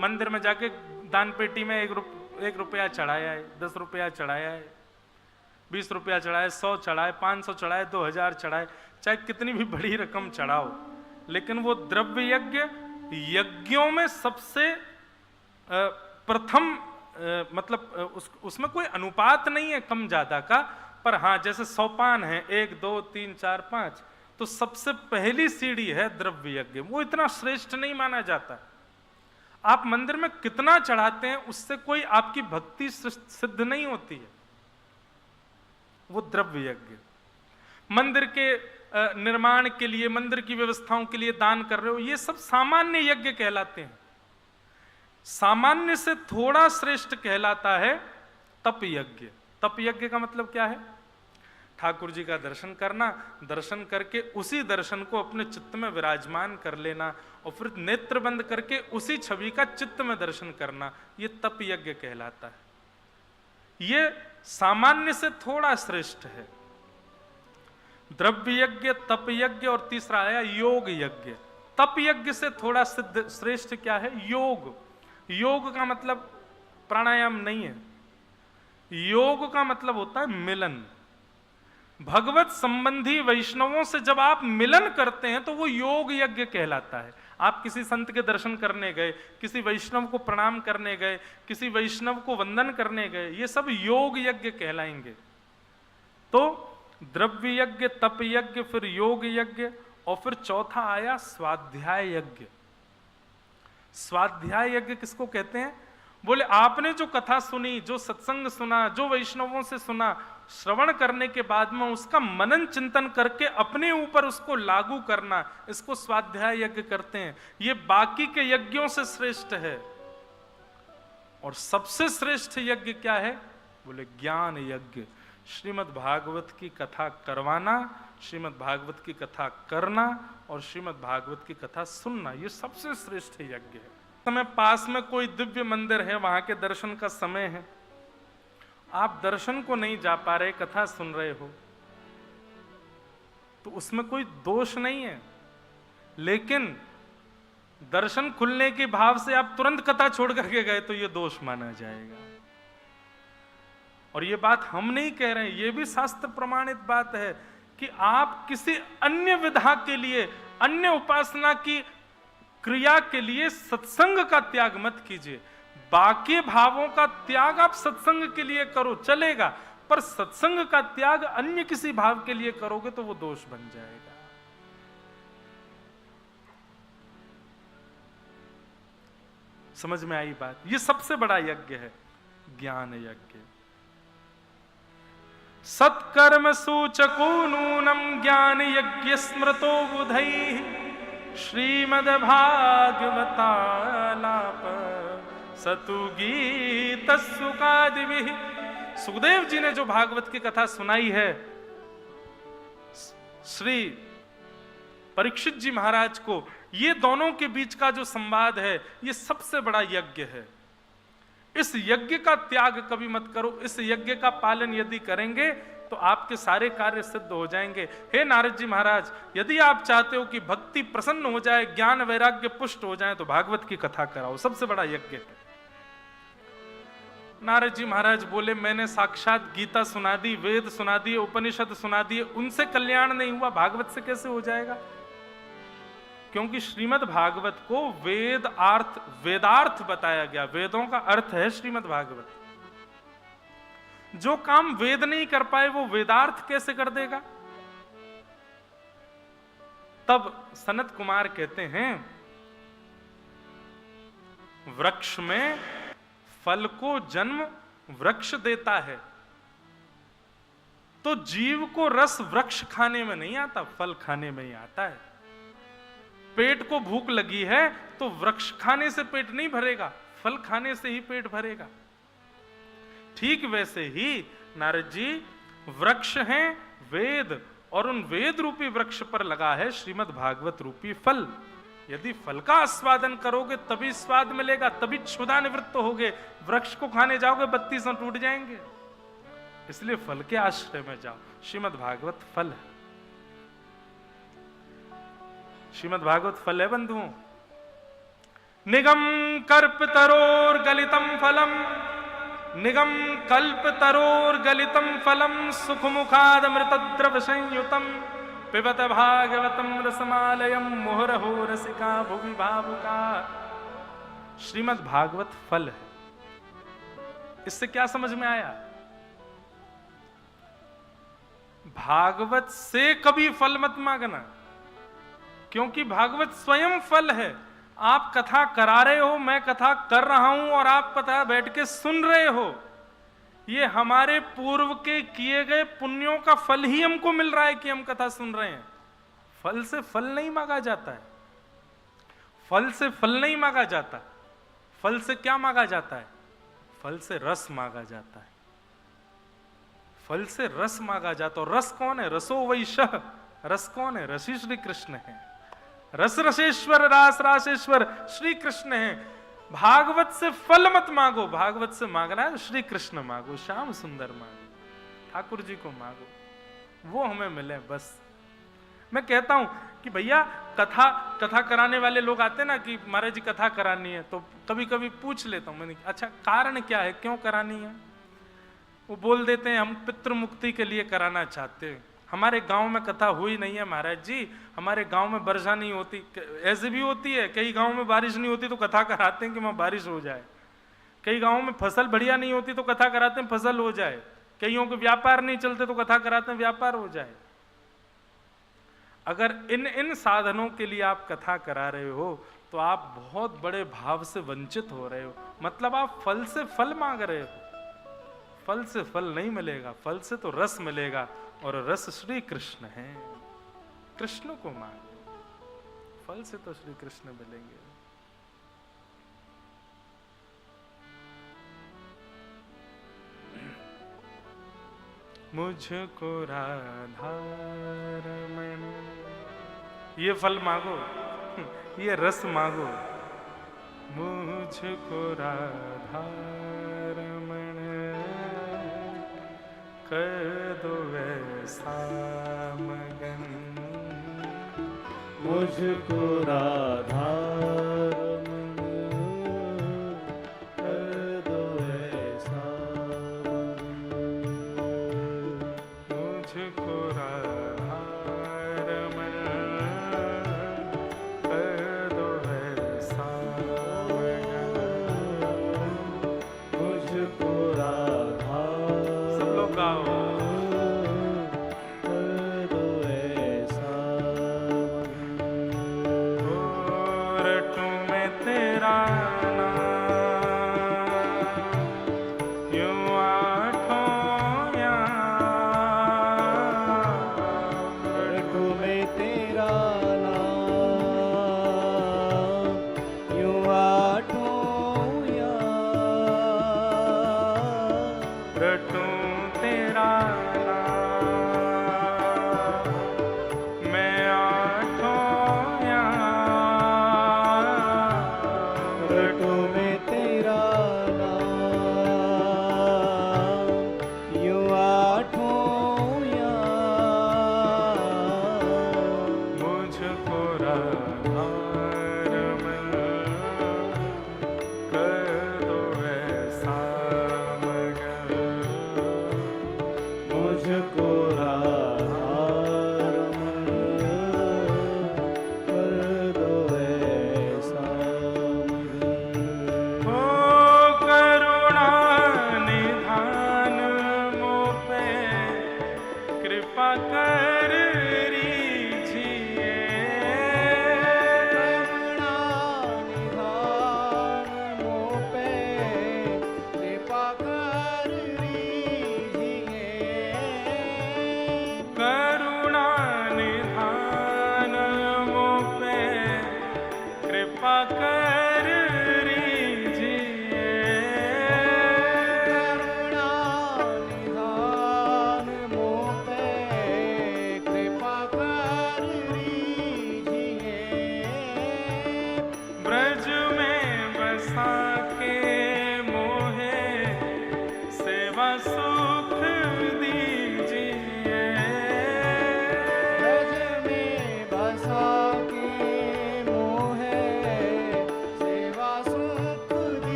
Speaker 1: मंदिर में जाके दान पेटी में 1 रुपया चढ़ाया है, 10 रुपया चढ़ाया है, 20 रुपया चढ़ाए, 100 चढ़ाए, 500 चढ़ाए, 2000 चढ़ाए, चाहे कितनी भी बड़ी रकम चढ़ाओ, लेकिन वो द्रव्य यज्ञ यज्ञों में सबसे प्रथम, मतलब उसमें कोई अनुपात नहीं है कम ज्यादा का, पर हाँ जैसे सोपान है 1 2 3 4 5, तो सबसे पहली सीढ़ी है द्रव्य यज्ञ। वो इतना श्रेष्ठ नहीं माना जाता। आप मंदिर में कितना चढ़ाते हैं उससे कोई आपकी भक्ति सिद्ध नहीं होती है। वो द्रव्य यज्ञ, मंदिर के निर्माण के लिए, मंदिर की व्यवस्थाओं के लिए दान कर रहे हो, ये सब सामान्य यज्ञ कहलाते हैं। सामान्य से थोड़ा श्रेष्ठ कहलाता है तप यज्ञ। तप यज्ञ का मतलब क्या है? ठाकुर जी का दर्शन करना, दर्शन करके उसी दर्शन को अपने चित्त में विराजमान कर लेना और फिर नेत्र बंद करके उसी छवि का चित्त में दर्शन करना, ये तप यज्ञ कहलाता है। ये सामान्य से थोड़ा श्रेष्ठ है। द्रव्य यज्ञ, तप यज्ञ और तीसरा आया योग यज्ञ। तप यज्ञ से थोड़ा सिद्ध श्रेष्ठ क्या है? योग। योग का मतलब प्राणायाम नहीं है, योग का मतलब होता है मिलन। भगवत संबंधी वैष्णवों से जब आप मिलन करते हैं तो वो योग यज्ञ कहलाता है। आप किसी संत के दर्शन करने गए, किसी वैष्णव को प्रणाम करने गए, किसी वैष्णव को वंदन करने गए, ये सब योग यज्ञ कहलाएंगे। तो द्रव्य यज्ञ, तप यज्ञ, फिर योग यज्ञ, और फिर चौथा आया स्वाध्याय यज्ञ। स्वाध्याय यज्ञ किसको कहते हैं? बोले आपने जो कथा सुनी, जो सत्संग सुना, जो वैष्णवों से सुना, श्रवण करने के बाद में उसका मनन चिंतन करके अपने ऊपर उसको लागू करना, इसको स्वाध्याय यज्ञ करते हैं। ये बाकी के यज्ञों से श्रेष्ठ है। और सबसे श्रेष्ठ यज्ञ क्या है? बोले ज्ञान यज्ञ। श्रीमद् भागवत की कथा करवाना, श्रीमद् भागवत की कथा करना और श्रीमद् भागवत की कथा सुनना, ये सबसे श्रेष्ठ यज्ञ है। समय पास में कोई दिव्य मंदिर है, वहां के दर्शन का समय है, आप दर्शन को नहीं जा पा रहे, कथा सुन रहे हो, तो उसमें कोई दोष नहीं है। लेकिन दर्शन खुलने के भाव से आप तुरंत कथा छोड़ करके गए तो यह दोष माना जाएगा। और यह बात हम नहीं कह रहे हैं, यह भी शास्त्र प्रमाणित बात है कि आप किसी अन्य विधा के लिए, अन्य उपासना की क्रिया के लिए सत्संग का त्याग मत कीजिए। बाकी भावों का त्याग आप सत्संग के लिए करो, चलेगा, पर सत्संग का त्याग अन्य किसी भाव के लिए करोगे तो वो दोष बन जाएगा। समझ में आई बात? ये सबसे बड़ा यज्ञ है ज्ञान यज्ञ। सत्कर्म सूचको नूनम ज्ञान यज्ञ स्मृतो बुधैः श्रीमद्भागवतालाप सतु गीत सुकादिभिः। सुखदेव जी ने जो भागवत की कथा सुनाई है श्री परीक्षित जी महाराज को, ये दोनों के बीच का जो संवाद है ये सबसे बड़ा यज्ञ है। इस यज्ञ का त्याग कभी मत करो। इस यज्ञ का पालन यदि करेंगे तो आपके सारे कार्य सिद्ध हो जाएंगे। हे नारद जी महाराज, यदि आप चाहते हो कि भक्ति प्रसन्न हो जाए, ज्ञान वैराग्य पुष्ट हो जाए, तो भागवत की कथा कराओ, सबसे बड़ा यज्ञ है। नारद जी महाराज बोले मैंने साक्षात गीता सुना दी, वेद सुना दिए, उपनिषद सुना दिए, उनसे कल्याण नहीं हुआ, भागवत से कैसे हो जाएगा? क्योंकि श्रीमद् भागवत को वेदार्थ बताया गया। वेदों का अर्थ है श्रीमद् भागवत। जो काम वेद नहीं कर पाए वो वेदार्थ कैसे कर देगा? तब सनत कुमार कहते हैं वृक्ष में फल को जन्म वृक्ष देता है, तो जीव को रस वृक्ष खाने में नहीं आता, फल खाने में ही आता है। पेट को भूख लगी है तो वृक्ष खाने से पेट नहीं भरेगा, फल खाने से ही पेट भरेगा। ठीक वैसे ही नारद जी वृक्ष हैं वेद, और उन वेद रूपी वृक्ष पर लगा है श्रीमद् भागवत रूपी फल। यदि फल का आस्वादन करोगे तभी स्वाद मिलेगा, तभी क्षुधा निवृत्त होगे। वृक्ष को खाने जाओगे 32 टूट जाएंगे। इसलिए फल के आश्रय में जाओ। श्रीमद् भागवत फल है, श्रीमद् भागवत फल है बंधुओं। निगम कर्प तरोर गलितम फलम, निगम कल्प तरोर गलितम फलम, सुख मुखाद अमृतद्रव संयुतम, पिबत भागवतम रसमालयम, मुहुरहो रसिका भुवि भावुका। श्रीमद् भागवत फल है। इससे क्या समझ में आया? भागवत से कभी फल मत मांगना, क्योंकि भागवत स्वयं फल है। आप कथा करा रहे हो, मैं कथा कर रहा हूं और आप कथा बैठ के सुन रहे हो, ये हमारे पूर्व के किए गए पुण्यों का फल ही हमको मिल रहा है कि हम कथा सुन रहे हैं। फल से फल नहीं मांगा जाता है, फल से फल नहीं मांगा जाता। फल से क्या मांगा जाता है? फल से रस मांगा जाता है, फल से रस मांगा जाता। और रस कौन है? रसो वैशः। रस कौन है? रसी श्री कृष्ण है। रस रसेश्वर, रास रासेश्वर श्री कृष्ण है। भागवत से फल मत मांगो, भागवत से मांगना है श्री कृष्ण मांगो, श्याम सुंदर मांगो, ठाकुर जी को मांगो। वो हमें मिले बस। मैं कहता हूं कि भैया कथा कराने वाले लोग आते हैं ना कि महाराज जी कथा करानी है, तो कभी कभी पूछ लेता हूं मैंने, अच्छा कारण क्या है, क्यों करानी है? वो बोल देते हैं हम पितृ मुक्ति के लिए कराना चाहते हैं। हमारे गांव में कथा हुई नहीं है महाराज जी, हमारे गांव में वर्षा नहीं होती। ऐसे भी होती है, कई गांव में बारिश नहीं होती तो कथा कराते हैं कि वहां बारिश हो जाए। कई गांवों में फसल बढ़िया नहीं होती तो कथा कराते हैं फसल हो जाए। कईयों के व्यापार नहीं चलते तो कथा कराते हैं व्यापार हो जाए। अगर इन साधनों के लिए आप कथा करा रहे हो तो आप बहुत बड़े भाव से वंचित हो रहे हो। मतलब आप फल से फल मांग रहे हो। फल से फल नहीं मिलेगा, फल से तो रस मिलेगा, और रस श्री कृष्ण है। कृष्ण को मांगो, फल से तो श्री कृष्ण मिलेंगे। मुझको राधा रमण, ये फल मांगो, ये रस मांगो। मुझको राधा रमण कर दो ऐसा मगन,
Speaker 2: मुझको राधा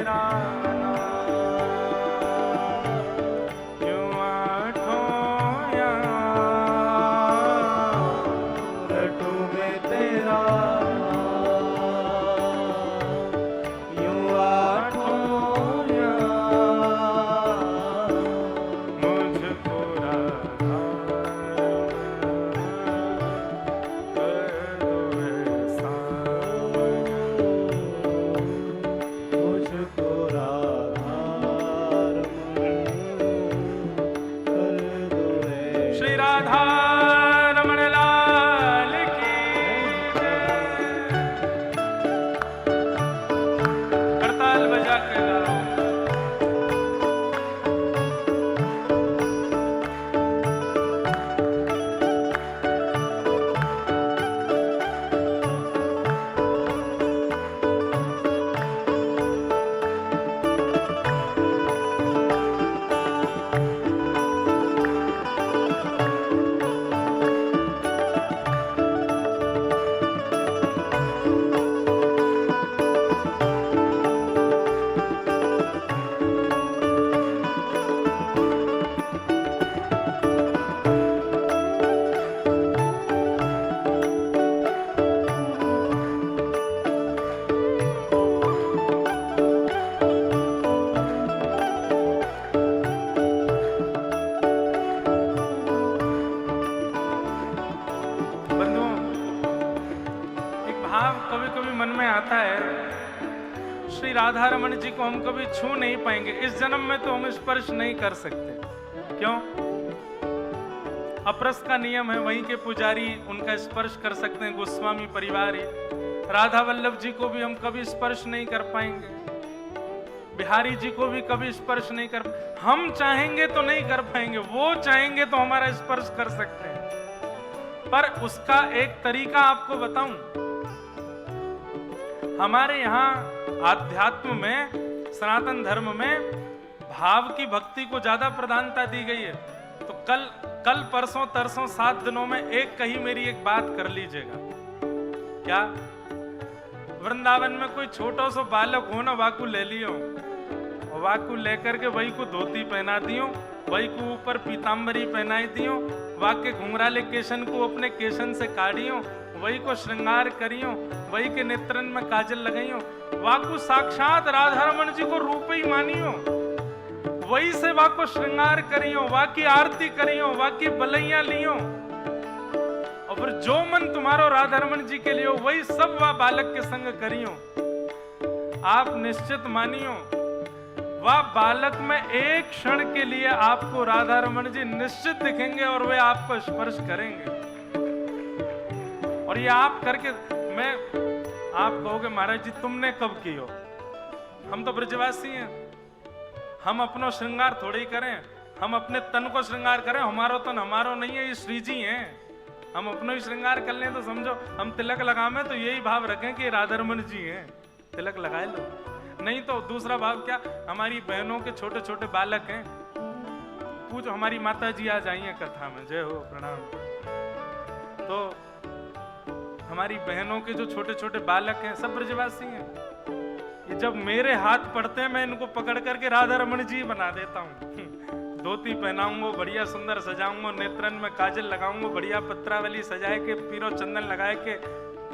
Speaker 1: तेरा क्यों आठों
Speaker 2: लड्डू में तेरा यूं आठों
Speaker 1: मुझको राधा कर दो ऐसा।
Speaker 2: मुझको कर दो रे।
Speaker 1: श्री राधा रमण लाल की जय। करताल बजा के गाओ। बंधुओं, एक भाव कभी कभी मन में आता है, श्री राधा रमण जी को हम कभी छू नहीं पाएंगे, इस जन्म में तो हम स्पर्श नहीं कर सकते। क्यों? अपरस का नियम है, वहीं के पुजारी उनका स्पर्श कर सकते हैं, गोस्वामी परिवार ही। राधा वल्लभ जी को भी हम कभी स्पर्श नहीं कर पाएंगे, बिहारी जी को भी कभी स्पर्श नहीं कर, हम चाहेंगे तो नहीं कर पाएंगे, वो चाहेंगे तो हमारा स्पर्श कर सकते हैं। पर उसका एक तरीका आपको बताऊं, हमारे यहाँ आध्यात्म में, सनातन धर्म में भाव की भक्ति को ज्यादा प्रधानता दी गई है। तो कल परसों तरसों 7 दिनों में एक कही मेरी एक बात कर लीजिएगा। क्या? वृंदावन में कोई छोटा सा बालक हो ना, वाकू ले लियो, और वाकू लेकर के वही को धोती पहना दियो, वही को ऊपर पीताम्बरी पहनाई दियो, वाके घुंघराले केशन को अपने केशन से काढ़ियो, वही को श्रृंगार करियो, वही के नेत्रन में काजल लगाइयो, वाकू साक्षात राधा रमण जी को रूप ही मानियो, वही से वाको श्रृंगार करियो, वाकी आरती करियो, वाकी बलैया लियो, और फिर जो मन तुम्हारो राधा रमण जी के लिए हो वही सब वह बालक के संग करियो। आप निश्चित मानियो, वह बालक में एक क्षण के लिए आपको राधा रमण जी निश्चित दिखेंगे और वे आपको स्पर्श करेंगे। और ये आप करके, आप कहोगे महाराज जी तुमने कब की हो? हम तो ब्रजवासी हैं, हम अपनो श्रृंगार थोड़े ही करें, हम अपने तन को श्रृंगार करें, हमारो तन हमारो नहीं है, ये श्री जी हैं। हम अपनो ही श्रृंगार कर लें तो समझो हम तिलक लगावे तो यही भाव रखें कि राधा रमण जी हैं, तिलक लगाए लो। नहीं तो दूसरा भाव क्या, हमारी बहनों के छोटे छोटे बालक हैं, पूछो, हमारी माता जी आज आई हैं कथा में, जय हो, प्रणाम। तो हमारी बहनों के जो छोटे छोटे बालक हैं सब ब्रजवासी हैं। ये जब मेरे हाथ पड़ते हैं मैं इनको पकड़ करके राधा रमण जी बना देता हूँ। धोती पहनाऊंगा, बढ़िया सुंदर सजाऊंगा, नेत्रन में काजल लगाऊंगा, बढ़िया पत्रावली सजाए के, पीरो चंदन लगाए के,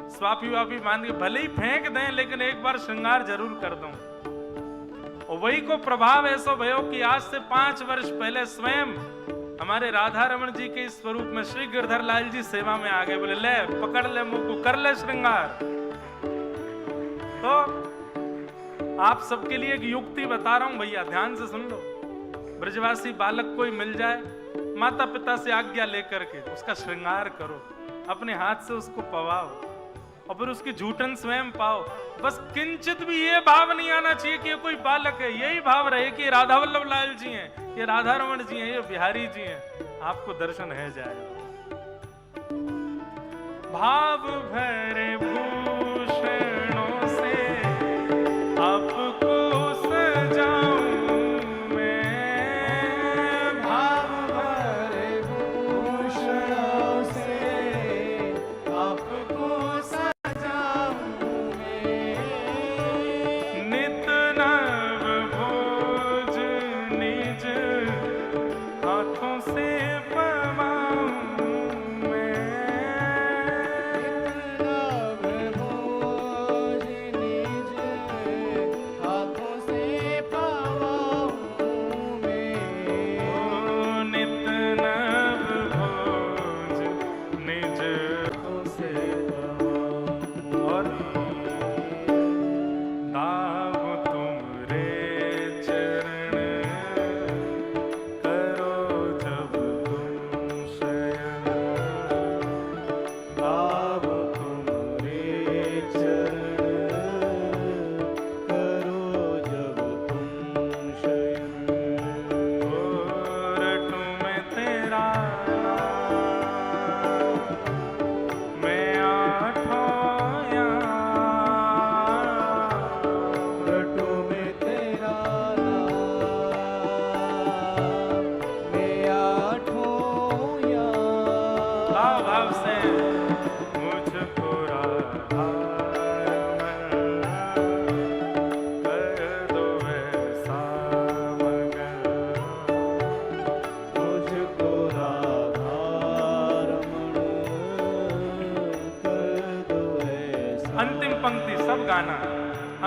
Speaker 1: स्वापी वापी बांध के, भले ही फेंक दें लेकिन एक बार श्रृंगार जरूर कर दूं। और वही को प्रभाव ऐसा भयो कि आज से 5 वर्ष पहले स्वयं हमारे राधा रमण जी के स्वरूप में श्री गिरधर लाल जी सेवा में आ गए, बोले ले पकड़ ले मुंह को, कर ले श्रृंगार। तो आप सबके लिए एक युक्ति बता रहा हूं भैया, ध्यान से सुन लो। ब्रजवासी बालक कोई मिल जाए, माता पिता से आज्ञा लेकर के उसका श्रृंगार करो, अपने हाथ से उसको पवाओ और फिर उसकी झूठन स्वयं पाओ। बस किंचित भी ये भाव नहीं आना चाहिए कि ये कोई बालक है, यही भाव रहे कि ये राधा वल्लभ लाल जी हैं, ये राधा रमण जी हैं, ये बिहारी जी हैं, आपको दर्शन है जाएगा। भाव भरे भूषणों से आपको सजाऊं मैं,
Speaker 2: भाव भरे भूषणों से आपको सजाऊं मैं,
Speaker 1: नित नर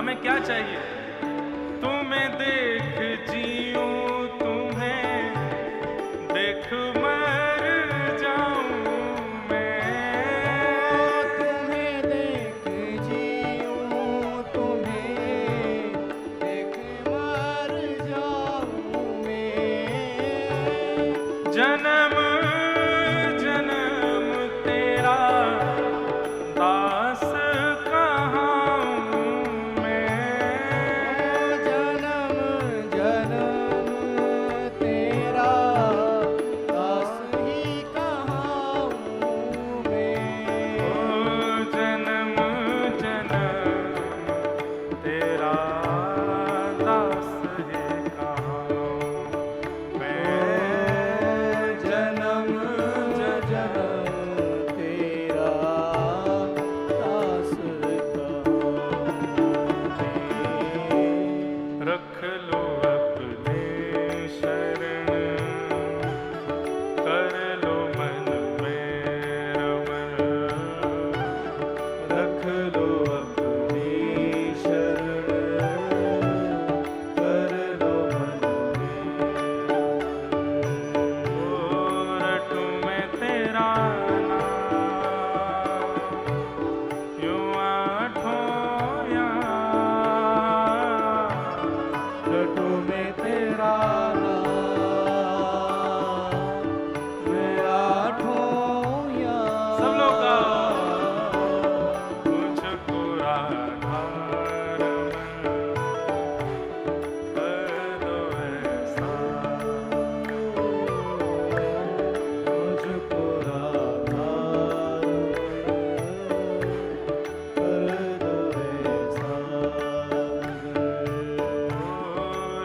Speaker 1: हमें क्या चाहिए? तुम्हें देख जीऊं, तुम्हें देख मर जाऊं मैं।
Speaker 2: तुम्हें देख जीऊं, तुम्हें देख मर जाऊं मैं।
Speaker 1: जन्म जन्म तेरा दास कहाँ हूँ मैं।
Speaker 2: जन्म जन्म तेरा दास ही कहाँ हूँ मैं।
Speaker 1: ओ जन्म जन्म तेरा दास है कहाँ हूँ मैं।
Speaker 2: जन्म जन्म तेरा दास कहूँ।
Speaker 1: रख लो अपने शरण, कर लो मन में रमण।
Speaker 2: रख लो अपनी शरण, कर लो मन में।
Speaker 1: ओ रटूं मैं तेरा नाम, यूं आठों याम।
Speaker 2: रटूं मैं तेरा नाम, मैं आठों याम।
Speaker 1: सब लोग गाओ। मुझको राधा रमण कर दो ऐसा।
Speaker 2: मुझको राधा कर दो ऐसा।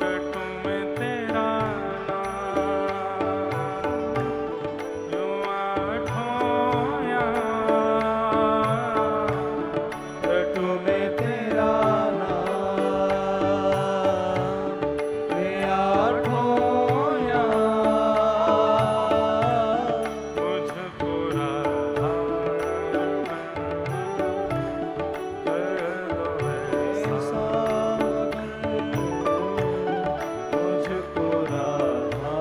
Speaker 1: रटूं मैं तेरा नाम, यूं आठों याम।
Speaker 2: रटूं मैं तेरा नाम, मैं आठों याम।
Speaker 1: मुझको राधा कर दो ऐसा।
Speaker 2: मुझको राधा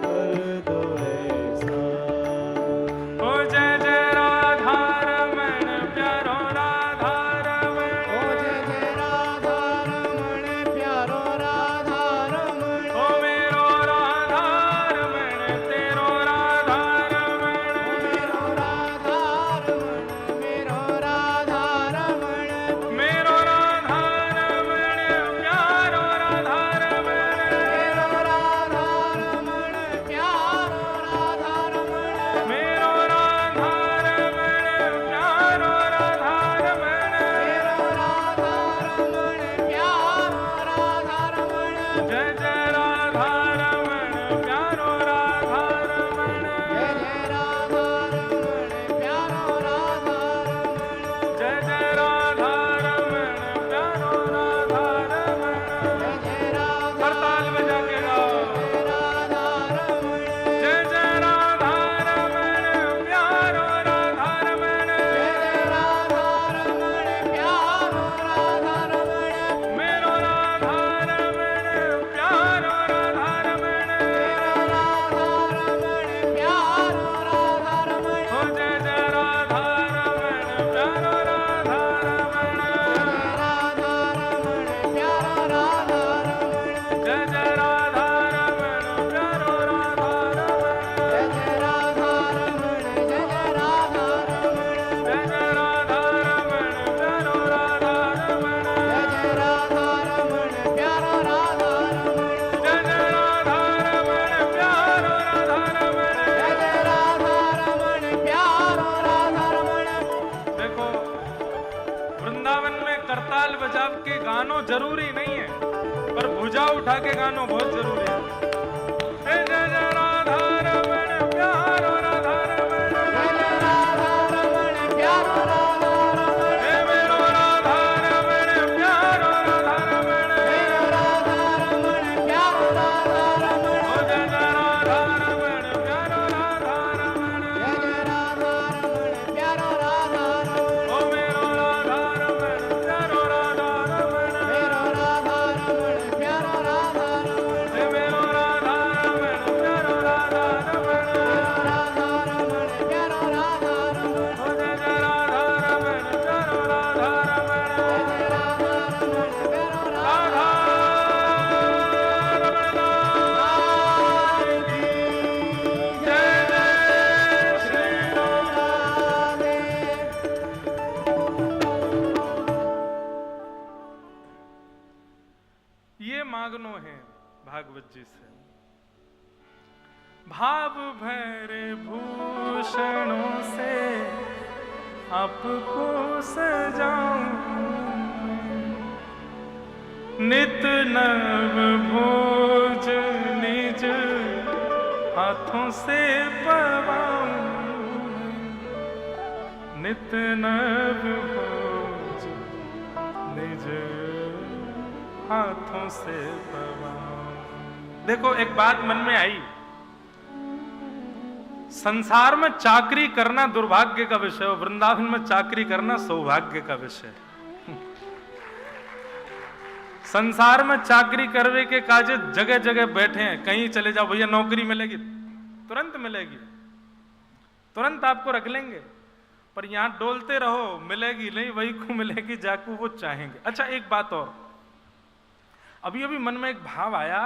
Speaker 2: कर दो ऐसा।
Speaker 1: ओ जय जय राधा रमण प्यारो राधा रमण।
Speaker 2: ओ जय जय राधा रमण प्यारो राधा रमण।
Speaker 1: ओ मेरो राधा रमण तेरो राधा रमण।
Speaker 2: मेरो राधा रमण, मेरो राधा रमण।
Speaker 1: मेरो राधा रमण प्यारो राधा रमण।
Speaker 2: मेरो राधा रमण प्यारो राधा रमण।
Speaker 1: मेरो राधा रमण प्यारो राधा रमण।
Speaker 2: मेरो राधा रमण प्यारो राधा रमण।
Speaker 1: जय जय राधा रमण प्यारो राधा रमण।
Speaker 2: जय जय राधा रमण प्यारो राधा रमण।
Speaker 1: जय जय राधा रमण प्यारो राधा रमण।
Speaker 2: जय जय राधा
Speaker 1: करताल बजा के गाओ।
Speaker 2: राधा रमण।
Speaker 1: जय जय राधा रमण प्यारो राधा रमण।
Speaker 2: जय जय राधा रमण प्यारो राधा रमण।
Speaker 1: मेरो राधा रमण प्यारो राधा रमण।
Speaker 2: मेरो राधा रमण प्यारो राधा रमण।
Speaker 1: ओ जय जय राधा रमण प्यारो राधा रमण।
Speaker 2: राधा रमण प्यारो राधा रमण।
Speaker 1: जय जय राधा रमण प्यारो राधा रमण।
Speaker 2: जय जय राधा रमण, जय जय राधा रमण।
Speaker 1: जय जय राधा रमण प्यारो राधा रमण।
Speaker 2: जय जय राधा रमण प्यारो राधा रमण।
Speaker 1: जय जय राधा रमण प्यारो राधा रमण।
Speaker 2: जय जय राधा रमण प्यारो राधा रमण।
Speaker 1: देखो, वृंदावन में करताल बजा के गानो जरूरी नहीं है, पर भुजा उठा के गानो बहुत जरूरी है। हे जय जय राधा रमण प्यारो राधा रमण।
Speaker 2: जय जय राधा रमण प्यारो राधा रमण।
Speaker 1: हे मेरो राधा रमण प्यारो राधा रमण।
Speaker 2: मेरो राधा रमण प्यारो राधा रमण।
Speaker 1: ओ जय जय राधा रमण प्यारो राधा रमण।
Speaker 2: जय जय राधा रमण प्यारो राधा रमण।
Speaker 1: ओ मेरो ये मांगनो है भागवत जी से। भाव भरे भूषणों से आपको सजाऊं, नित नव भोज निज हाथों से पवाऊं, नित नव भोज निज हाथों से पवाऊं। देखो एक बात मन में आई, संसार में चाकरी करना दुर्भाग्य का विषय है, वृंदावन में चाकरी करना सौभाग्य का विषय है। संसार में चाकरी करने के काजे जगह जगह बैठे हैं, कहीं चले जाओ भैया नौकरी मिलेगी, तुरंत मिलेगी, तुरंत आपको रख लेंगे, पर यहां डोलते रहो मिलेगी नहीं, वही को मिलेगी जाकू वो चाहेंगे। अच्छा एक बात और, अभी अभी मन में एक भाव आया,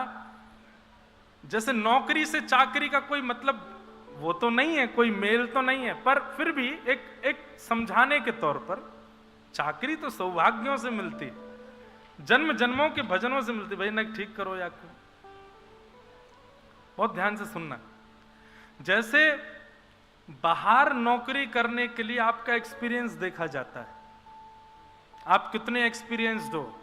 Speaker 1: जैसे नौकरी से चाकरी का कोई मतलब वो तो नहीं है, कोई मेल तो नहीं है, पर फिर भी एक समझाने के तौर पर चाकरी तो सौभाग्यों से मिलती, जन्म जन्मों के भजनों से मिलती। भाई ना ठीक करो या बहुत ध्यान से सुनना। जैसे बाहर नौकरी करने के लिए आपका एक्सपीरियंस देखा जाता है, आप कितने एक्सपीरियंस्ड हो।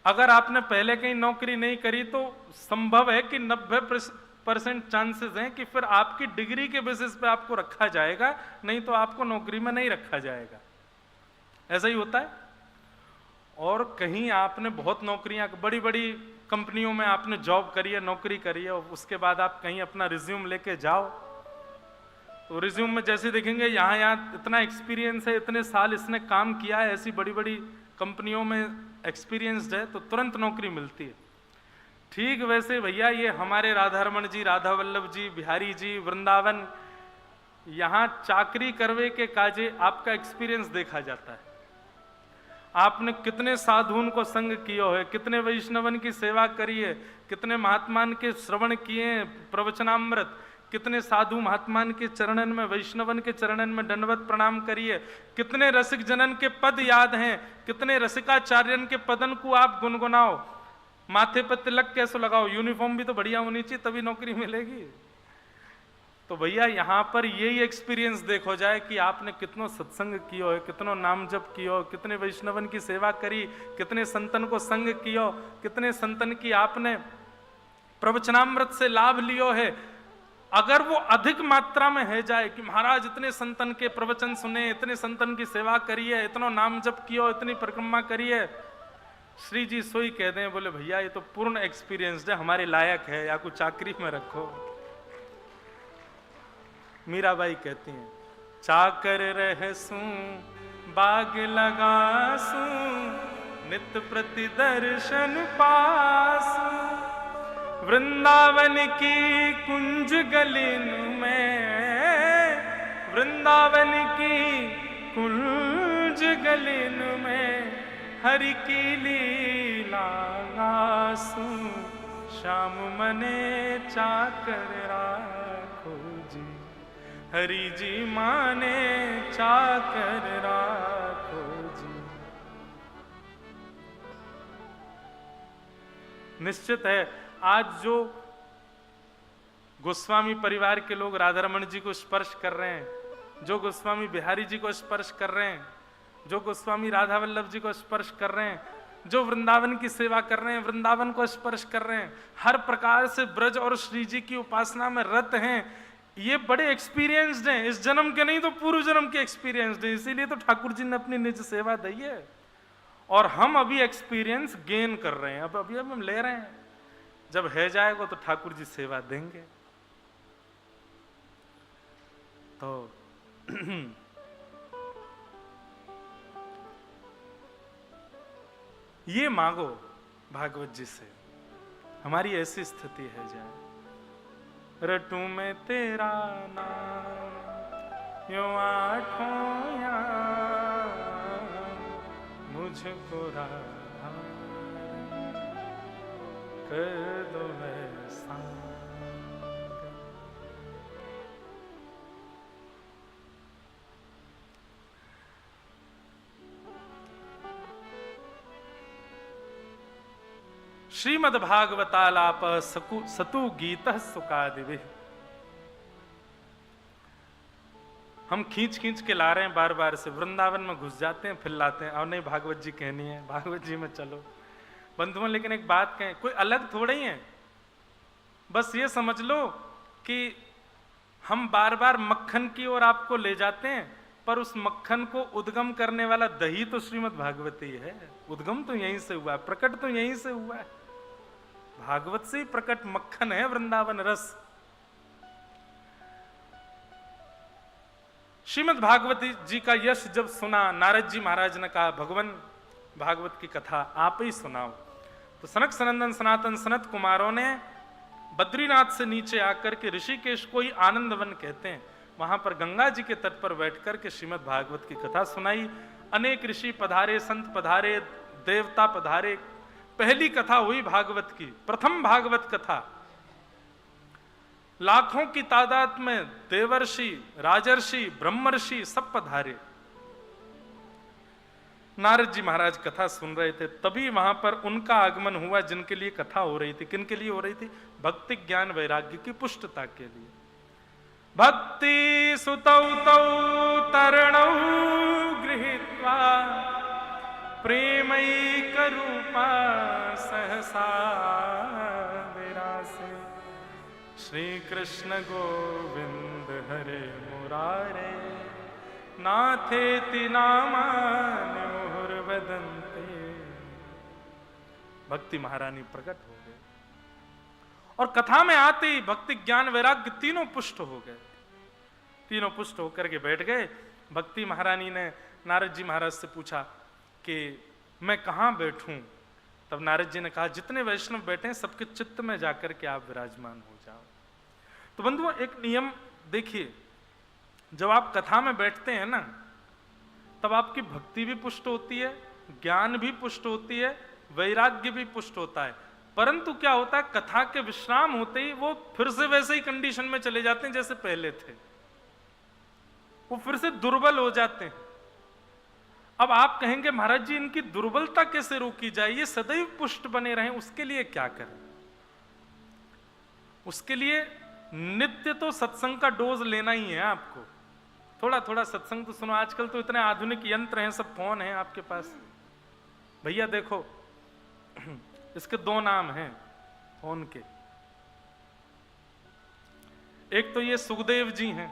Speaker 1: अगर आपने पहले कहीं नौकरी नहीं करी तो संभव है कि 90% चांसेस हैं कि फिर आपकी डिग्री के बेसिस पे आपको रखा जाएगा, नहीं तो आपको नौकरी में नहीं रखा जाएगा। ऐसा ही होता है। और कहीं आपने बहुत नौकरियां, बड़ी बड़ी कंपनियों में आपने जॉब करी है, नौकरी करी है, और उसके बाद आप कहीं अपना रिज्यूम लेके जाओ तो रिज्यूम में जैसे देखेंगे यहाँ इतना एक्सपीरियंस है, इतने साल इसने काम किया है, ऐसी बड़ी बड़ी कंपनियों में एक्सपीरियंस्ड है, तो तुरंत नौकरी मिलती है। ठीक वैसे भैया ये हमारे राधा रमन जी, राधा वल्लभ जी, बिहारी जी, वृंदावन, यहाँ चाकरी करवे के काजे आपका एक्सपीरियंस देखा जाता है। आपने कितने साधुओं को संग किया है, कितने वैष्णवन की सेवा करी है, कितने महात्मान के श्रवण किए हैं प्रवचनामृत, कितने साधु महात्मान के चरणन में, वैष्णवन के चरणन में दंडवत प्रणाम करिए, कितने रसिक जनन के पद याद हैं, कितने रसिकाचार्यन के पदन को आप गुनगुनाओ, माथे पर तिलक कैसे लगाओ, यूनिफॉर्म भी तो बढ़िया होनी चाहिए तभी नौकरी मिलेगी। तो भैया यहाँ पर यही एक्सपीरियंस देखो जाए कि आपने कितनो सत्संग कियो है, कितनो नाम जप कियो, कितने वैष्णवन की सेवा करी, कितने संतन को संग कियो, कितने संतन की आपने प्रवचनामृत से लाभ लियो है। अगर वो अधिक मात्रा में है जाए कि महाराज इतने संतन के प्रवचन सुने, इतने संतन की सेवा करिए, इतना नाम जप कियो, इतनी परिक्रमा करिए, श्री जी सोई कह दें, बोले भैया ये तो पूर्ण एक्सपीरियंस है, हमारे लायक है, या कुछ चाकरी में रखो। मीराबाई कहती हैं, चाकर रहसूं बाग लगासूं, नित प्रति दर्शन पासूं, वृंदावन की कुंज गलिन में, वृंदावन की कुंज गलिन में, हरि की लीला गासूं, श्याम मने चाकर राखो जी, हरि जी माने चाकर राखो जी। निश्चित है आज जो गोस्वामी परिवार के लोग राधा रमन जी को स्पर्श कर रहे हैं, जो गोस्वामी बिहारी जी को स्पर्श कर रहे हैं, जो गोस्वामी राधा वल्लभ जी को स्पर्श कर रहे हैं, जो वृंदावन की सेवा कर रहे हैं, वृंदावन को स्पर्श कर रहे हैं, हर प्रकार से ब्रज और श्री जी की उपासना में रत हैं, ये बड़े एक्सपीरियंस्ड हैं, इस जन्म के नहीं तो पूर्व जन्म के एक्सपीरियंस्ड हैं। इसीलिए तो ठाकुर जी ने अपनी निज सेवा दी है, और हम अभी एक्सपीरियंस गेन कर रहे हैं, अभी हम ले रहे हैं। जब है जाएगा तो ठाकुर जी सेवा देंगे। तो ये मांगो भागवत जी से, हमारी ऐसी स्थिति है जाए। रटूं मैं तेरा नाम यो आठों याम, मुझको राधा कर दो ऐसा। श्रीमद्भागवतालाप सतु गीत सुकादिवे। हम खींच खींच के ला रहे हैं बार बार से, वृंदावन में घुस जाते हैं फिर लाते हैं, और नहीं भागवत जी कहनी है, भागवत जी में चलो बंधुओं। लेकिन एक बात कहें, कोई अलग थोड़े ही है, बस ये समझ लो कि हम बार बार मक्खन की ओर आपको ले जाते हैं, पर उस मक्खन को उद्गम करने वाला दही तो श्रीमद् भागवती है। उद्गम तो यहीं से हुआ है, प्रकट तो यहीं से हुआ है, भागवत से ही प्रकट मक्खन है वृंदावन रस। श्रीमद् भागवती जी का यश जब सुना, नारद जी महाराज ने कहा भगवान भागवत की कथा आप ही सुनाओ। तो सनक सनंदन सनातन सनत कुमारों ने बद्रीनाथ से नीचे आकर के ऋषिकेश को ही आनंदवन कहते हैं, वहां पर गंगा जी के तट पर बैठकर के श्रीमद् भागवत की कथा सुनाई। अनेक ऋषि पधारे, संत पधारे, देवता पधारे। पहली कथा हुई भागवत की, प्रथम भागवत कथा। लाखों की तादाद में देवर्षि, राजर्षि, ब्रह्मर्षि सब पधारे। नारद जी महाराज कथा सुन रहे थे, तभी वहां पर उनका आगमन हुआ जिनके लिए कथा हो रही थी। किनके लिए हो रही थी? भक्ति ज्ञान वैराग्य की पुष्टता के लिए। भक्ति सुतौ तौ तरणौ गृहीत्वा प्रेमैक रूपा सहसा विरासे। श्री कृष्ण गोविंद हरे मुरारे नाथेति नामानि मुहुर्वदन्ते। भक्ति महारानी प्रकट हो गए और कथा में आते ही भक्ति ज्ञान वैराग्य तीनों पुष्ट हो गए। तीनों पुष्ट होकर के बैठ गए। भक्ति महारानी ने नारद जी महाराज से पूछा कि मैं कहाँ बैठूं? तब नारद जी ने कहा जितने वैष्णव बैठे हैं सबके चित्त में जाकर के आप विराजमान हो जाओ। तो बंधुओं एक नियम देखिए, जब आप कथा में बैठते हैं ना, तब आपकी भक्ति भी पुष्ट होती है, ज्ञान भी पुष्ट होती है, वैराग्य भी पुष्ट होता है। परंतु क्या होता है, कथा के विश्राम होते ही वो फिर से वैसे ही कंडीशन में चले जाते हैं जैसे पहले थे, वो फिर से दुर्बल हो जाते हैं। अब आप कहेंगे महाराज जी इनकी दुर्बलता कैसे रोकी जाए, ये सदैव पुष्ट बने रहें, उसके लिए क्या करें? उसके लिए नित्य तो सत्संग का डोज लेना ही है आपको। थोड़ा थोड़ा सत्संग तो सुनो। आजकल तो इतने आधुनिक यंत्र हैं, सब फोन हैं आपके पास। भैया देखो इसके दो नाम हैं फोन के। एक तो ये सुखदेव जी हैं,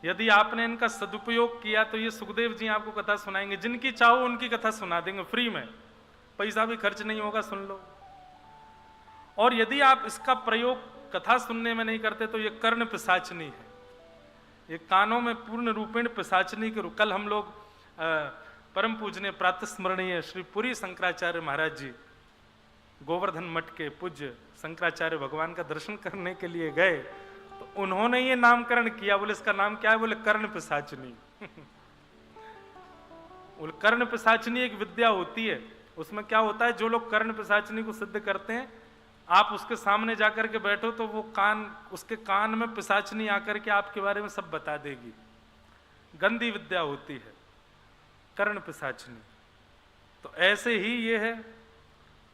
Speaker 1: यदि आपने इनका सदुपयोग किया तो ये सुखदेव जी आपको कथा सुनाएंगे। जिनकी चाहो उनकी कथा सुना देंगे फ्री में, पैसा भी खर्च नहीं होगा, सुन लो। और यदि आप इसका प्रयोग कथा सुनने में नहीं करते तो ये कर्ण पिशाचनी है, ये कानों में पूर्ण रूपेण पिशाचनी के। कल हम लोग परम पूजनीय प्रातस्मरणीय श्री पुरी शंकराचार्य महाराज जी गोवर्धन मठ के पूज्य शंकराचार्य भगवान का दर्शन करने के लिए गए, तो उन्होंने ये नामकरण किया। बोले इसका नाम क्या है? बोले कर्ण पिशाचनी। बोले कर्ण पिशाचनी एक विद्या होती है, उसमें क्या होता है, जो लोग कर्ण पिशाचनी को सिद्ध करते हैं, आप उसके सामने जाकर के बैठो तो वो उसके कान में पिशाचनी आकर के आपके बारे में सब बता देगी। गंदी विद्या होती है कर्ण पिशाचनी। तो ऐसे ही ये है,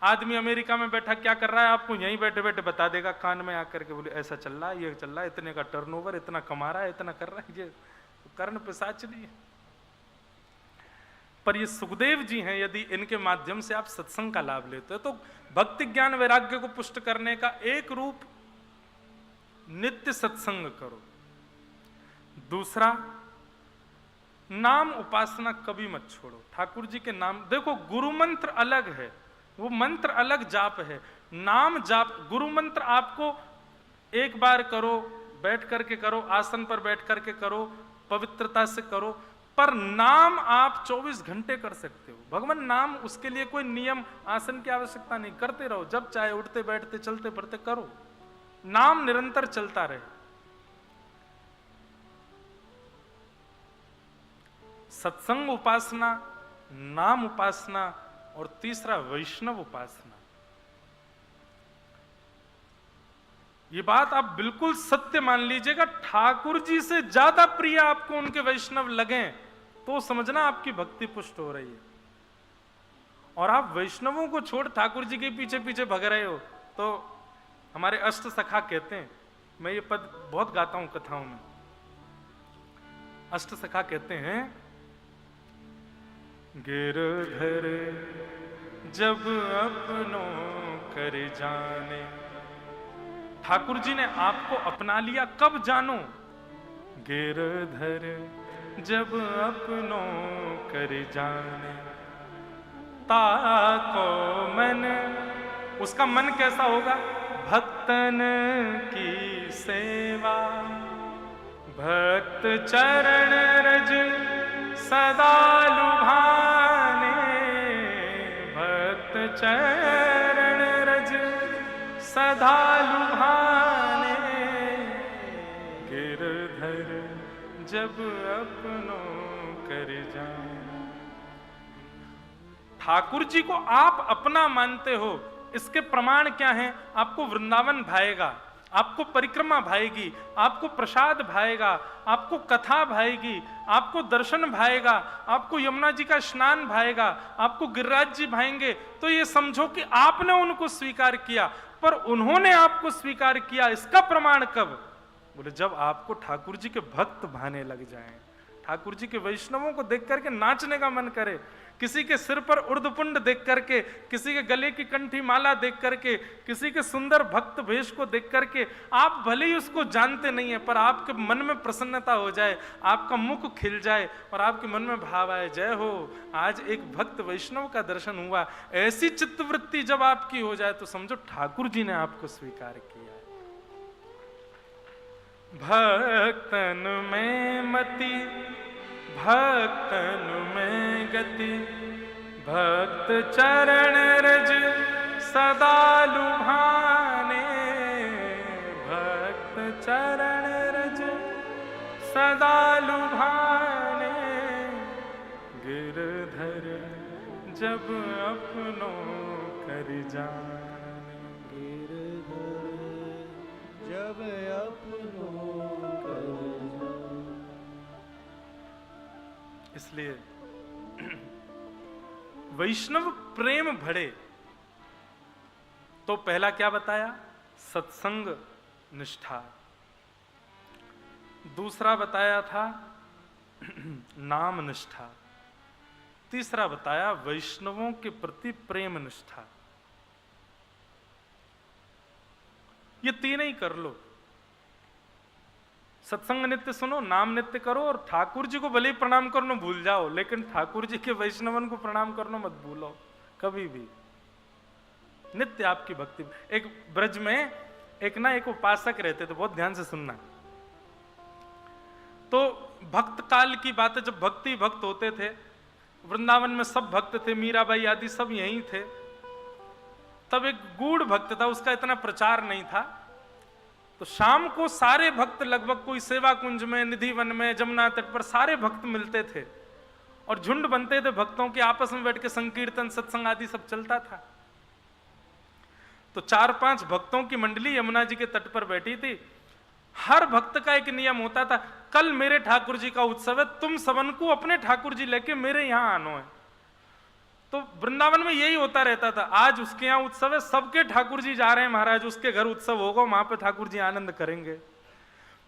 Speaker 1: आदमी अमेरिका में बैठा क्या कर रहा है आपको यहीं बैठे बैठे बता देगा कान में आकर के। बोले ऐसा चल रहा है, ये चल रहा है, इतने का टर्नओवर, इतना कमा रहा है, इतना कर रहा है। ये तो कर्ण पिशाचनी है। पर ये सुखदेव जी हैं, यदि इनके माध्यम से आप सत्संग का लाभ लेते हो तो भक्ति ज्ञान वैराग्य को पुष्ट करने का एक रूप नित्य सत्संग करो। दूसरा, नाम उपासना कभी मत छोड़ो। ठाकुर जी के नाम देखो, गुरु मंत्र अलग है, वो मंत्र अलग जाप है। नाम जाप, गुरु मंत्र आपको एक बार करो, बैठ करके करो, आसन पर बैठ करके करो, पवित्रता से करो। पर नाम आप 24 घंटे कर सकते हो। भगवान नाम, उसके लिए कोई नियम आसन की आवश्यकता नहीं, करते रहो, जब चाहे उठते बैठते चलते फिरते करो। नाम निरंतर चलता रहे। सत्संग उपासना, नाम उपासना और तीसरा वैष्णव उपासना। ये बात आप बिल्कुल सत्य मान लीजिएगा। ठाकुर जी से ज्यादा प्रिय आपको उनके वैष्णव लगें तो समझना आपकी भक्ति पुष्ट हो रही है। और आप वैष्णवों को छोड़ ठाकुर जी के पीछे पीछे भग रहे हो। तो हमारे अष्ट सखा कहते हैं, मैं ये पद बहुत गाता हूं कथाओं में, अष्ट सखा कहते हैं, गिरधर जब अपनों कर जाने, ठाकुर जी ने आपको अपना लिया कब जानो, गिरधर जब अपनों कर जाने, ताको मन, उसका मन कैसा होगा, भक्तन की सेवा, भक्त चरण रज सदा लुभाने, भक्त चरण रज सदा लुभाने, गिरधर जब अपनों कर जाए। ठाकुर जी को आप अपना मानते हो, इसके प्रमाण क्या हैं? आपको वृंदावन भाएगा, आपको परिक्रमा भाएगी, आपको प्रसाद भाएगा, आपको कथा भाएगी, आपको दर्शन भाएगा, आपको यमुना जी का स्नान भाएगा, आपको गिरिराज जी भाएंगे। तो ये समझो कि आपने उनको स्वीकार किया, पर उन्होंने आपको स्वीकार किया, इसका प्रमाण कब? बोले जब आपको ठाकुर जी के भक्त भाने लग जाएं, ठाकुर जी के वैष्णवों को देख करके नाचने का मन करे, किसी के सिर पर उर्धपुंड देख करके, किसी के गले की कंठी माला देख करके, किसी के सुंदर भक्त वेश को देख करके, आप भले ही उसको जानते नहीं है, पर आपके मन में प्रसन्नता हो जाए, आपका मुख खिल जाए और आपके मन में भाव आए, जय हो, आज एक भक्त वैष्णव का दर्शन हुआ। ऐसी चित्तवृत्ति जब आपकी हो जाए तो समझो ठाकुर जी ने आपको स्वीकार किया। भक्तन में मति भक्तन में गति, भक्त चरण रज सदा लुभाने, भक्त चरण रज सदा लुभाने, गिरधर जब अपनों कर जाने,
Speaker 2: गिरधर जब अपनों कर जाने।
Speaker 1: इसलिए वैष्णव प्रेम बढ़े तो पहला क्या बताया? सत्संग निष्ठा। दूसरा बताया था नाम निष्ठा। तीसरा बताया वैष्णवों के प्रति प्रेम निष्ठा। ये तीन ही कर लो, सत्संग नित्य सुनो, नाम नित्य करो, और ठाकुर जी को भले ही प्रणाम करना भूल जाओ, लेकिन ठाकुर जी के वैष्णवन को प्रणाम करना मत भूलो कभी भी। नित्य आपकी भक्ति। एक ब्रज में एक उपासक रहते थे, बहुत ध्यान से सुनना। तो भक्त काल की बात है, जब भक्ति भक्त होते थे, वृंदावन में सब भक्त थे, मीराबाई आदि सब यहीं थे। तब एक गूढ़ भक्त था, उसका इतना प्रचार नहीं था। तो शाम को सारे भक्त लगभग, कोई सेवा कुंज में, निधि वन में, जमुना तट पर सारे भक्त मिलते थे और झुंड बनते थे भक्तों के, आपस में बैठ के संकीर्तन सत्संग आदि सब चलता था। तो 4-5 भक्तों की मंडली यमुना जी के तट पर बैठी थी। हर भक्त का एक नियम होता था, कल मेरे ठाकुर जी का उत्सव है, तुम सबन को अपने ठाकुर जी लेके मेरे यहां आनो है। तो वृंदावन में यही होता रहता था, आज उसके यहाँ उत्सव है, सबके ठाकुर जी जा रहे हैं महाराज, उसके घर उत्सव होगा, वहां पे ठाकुर जी आनंद करेंगे।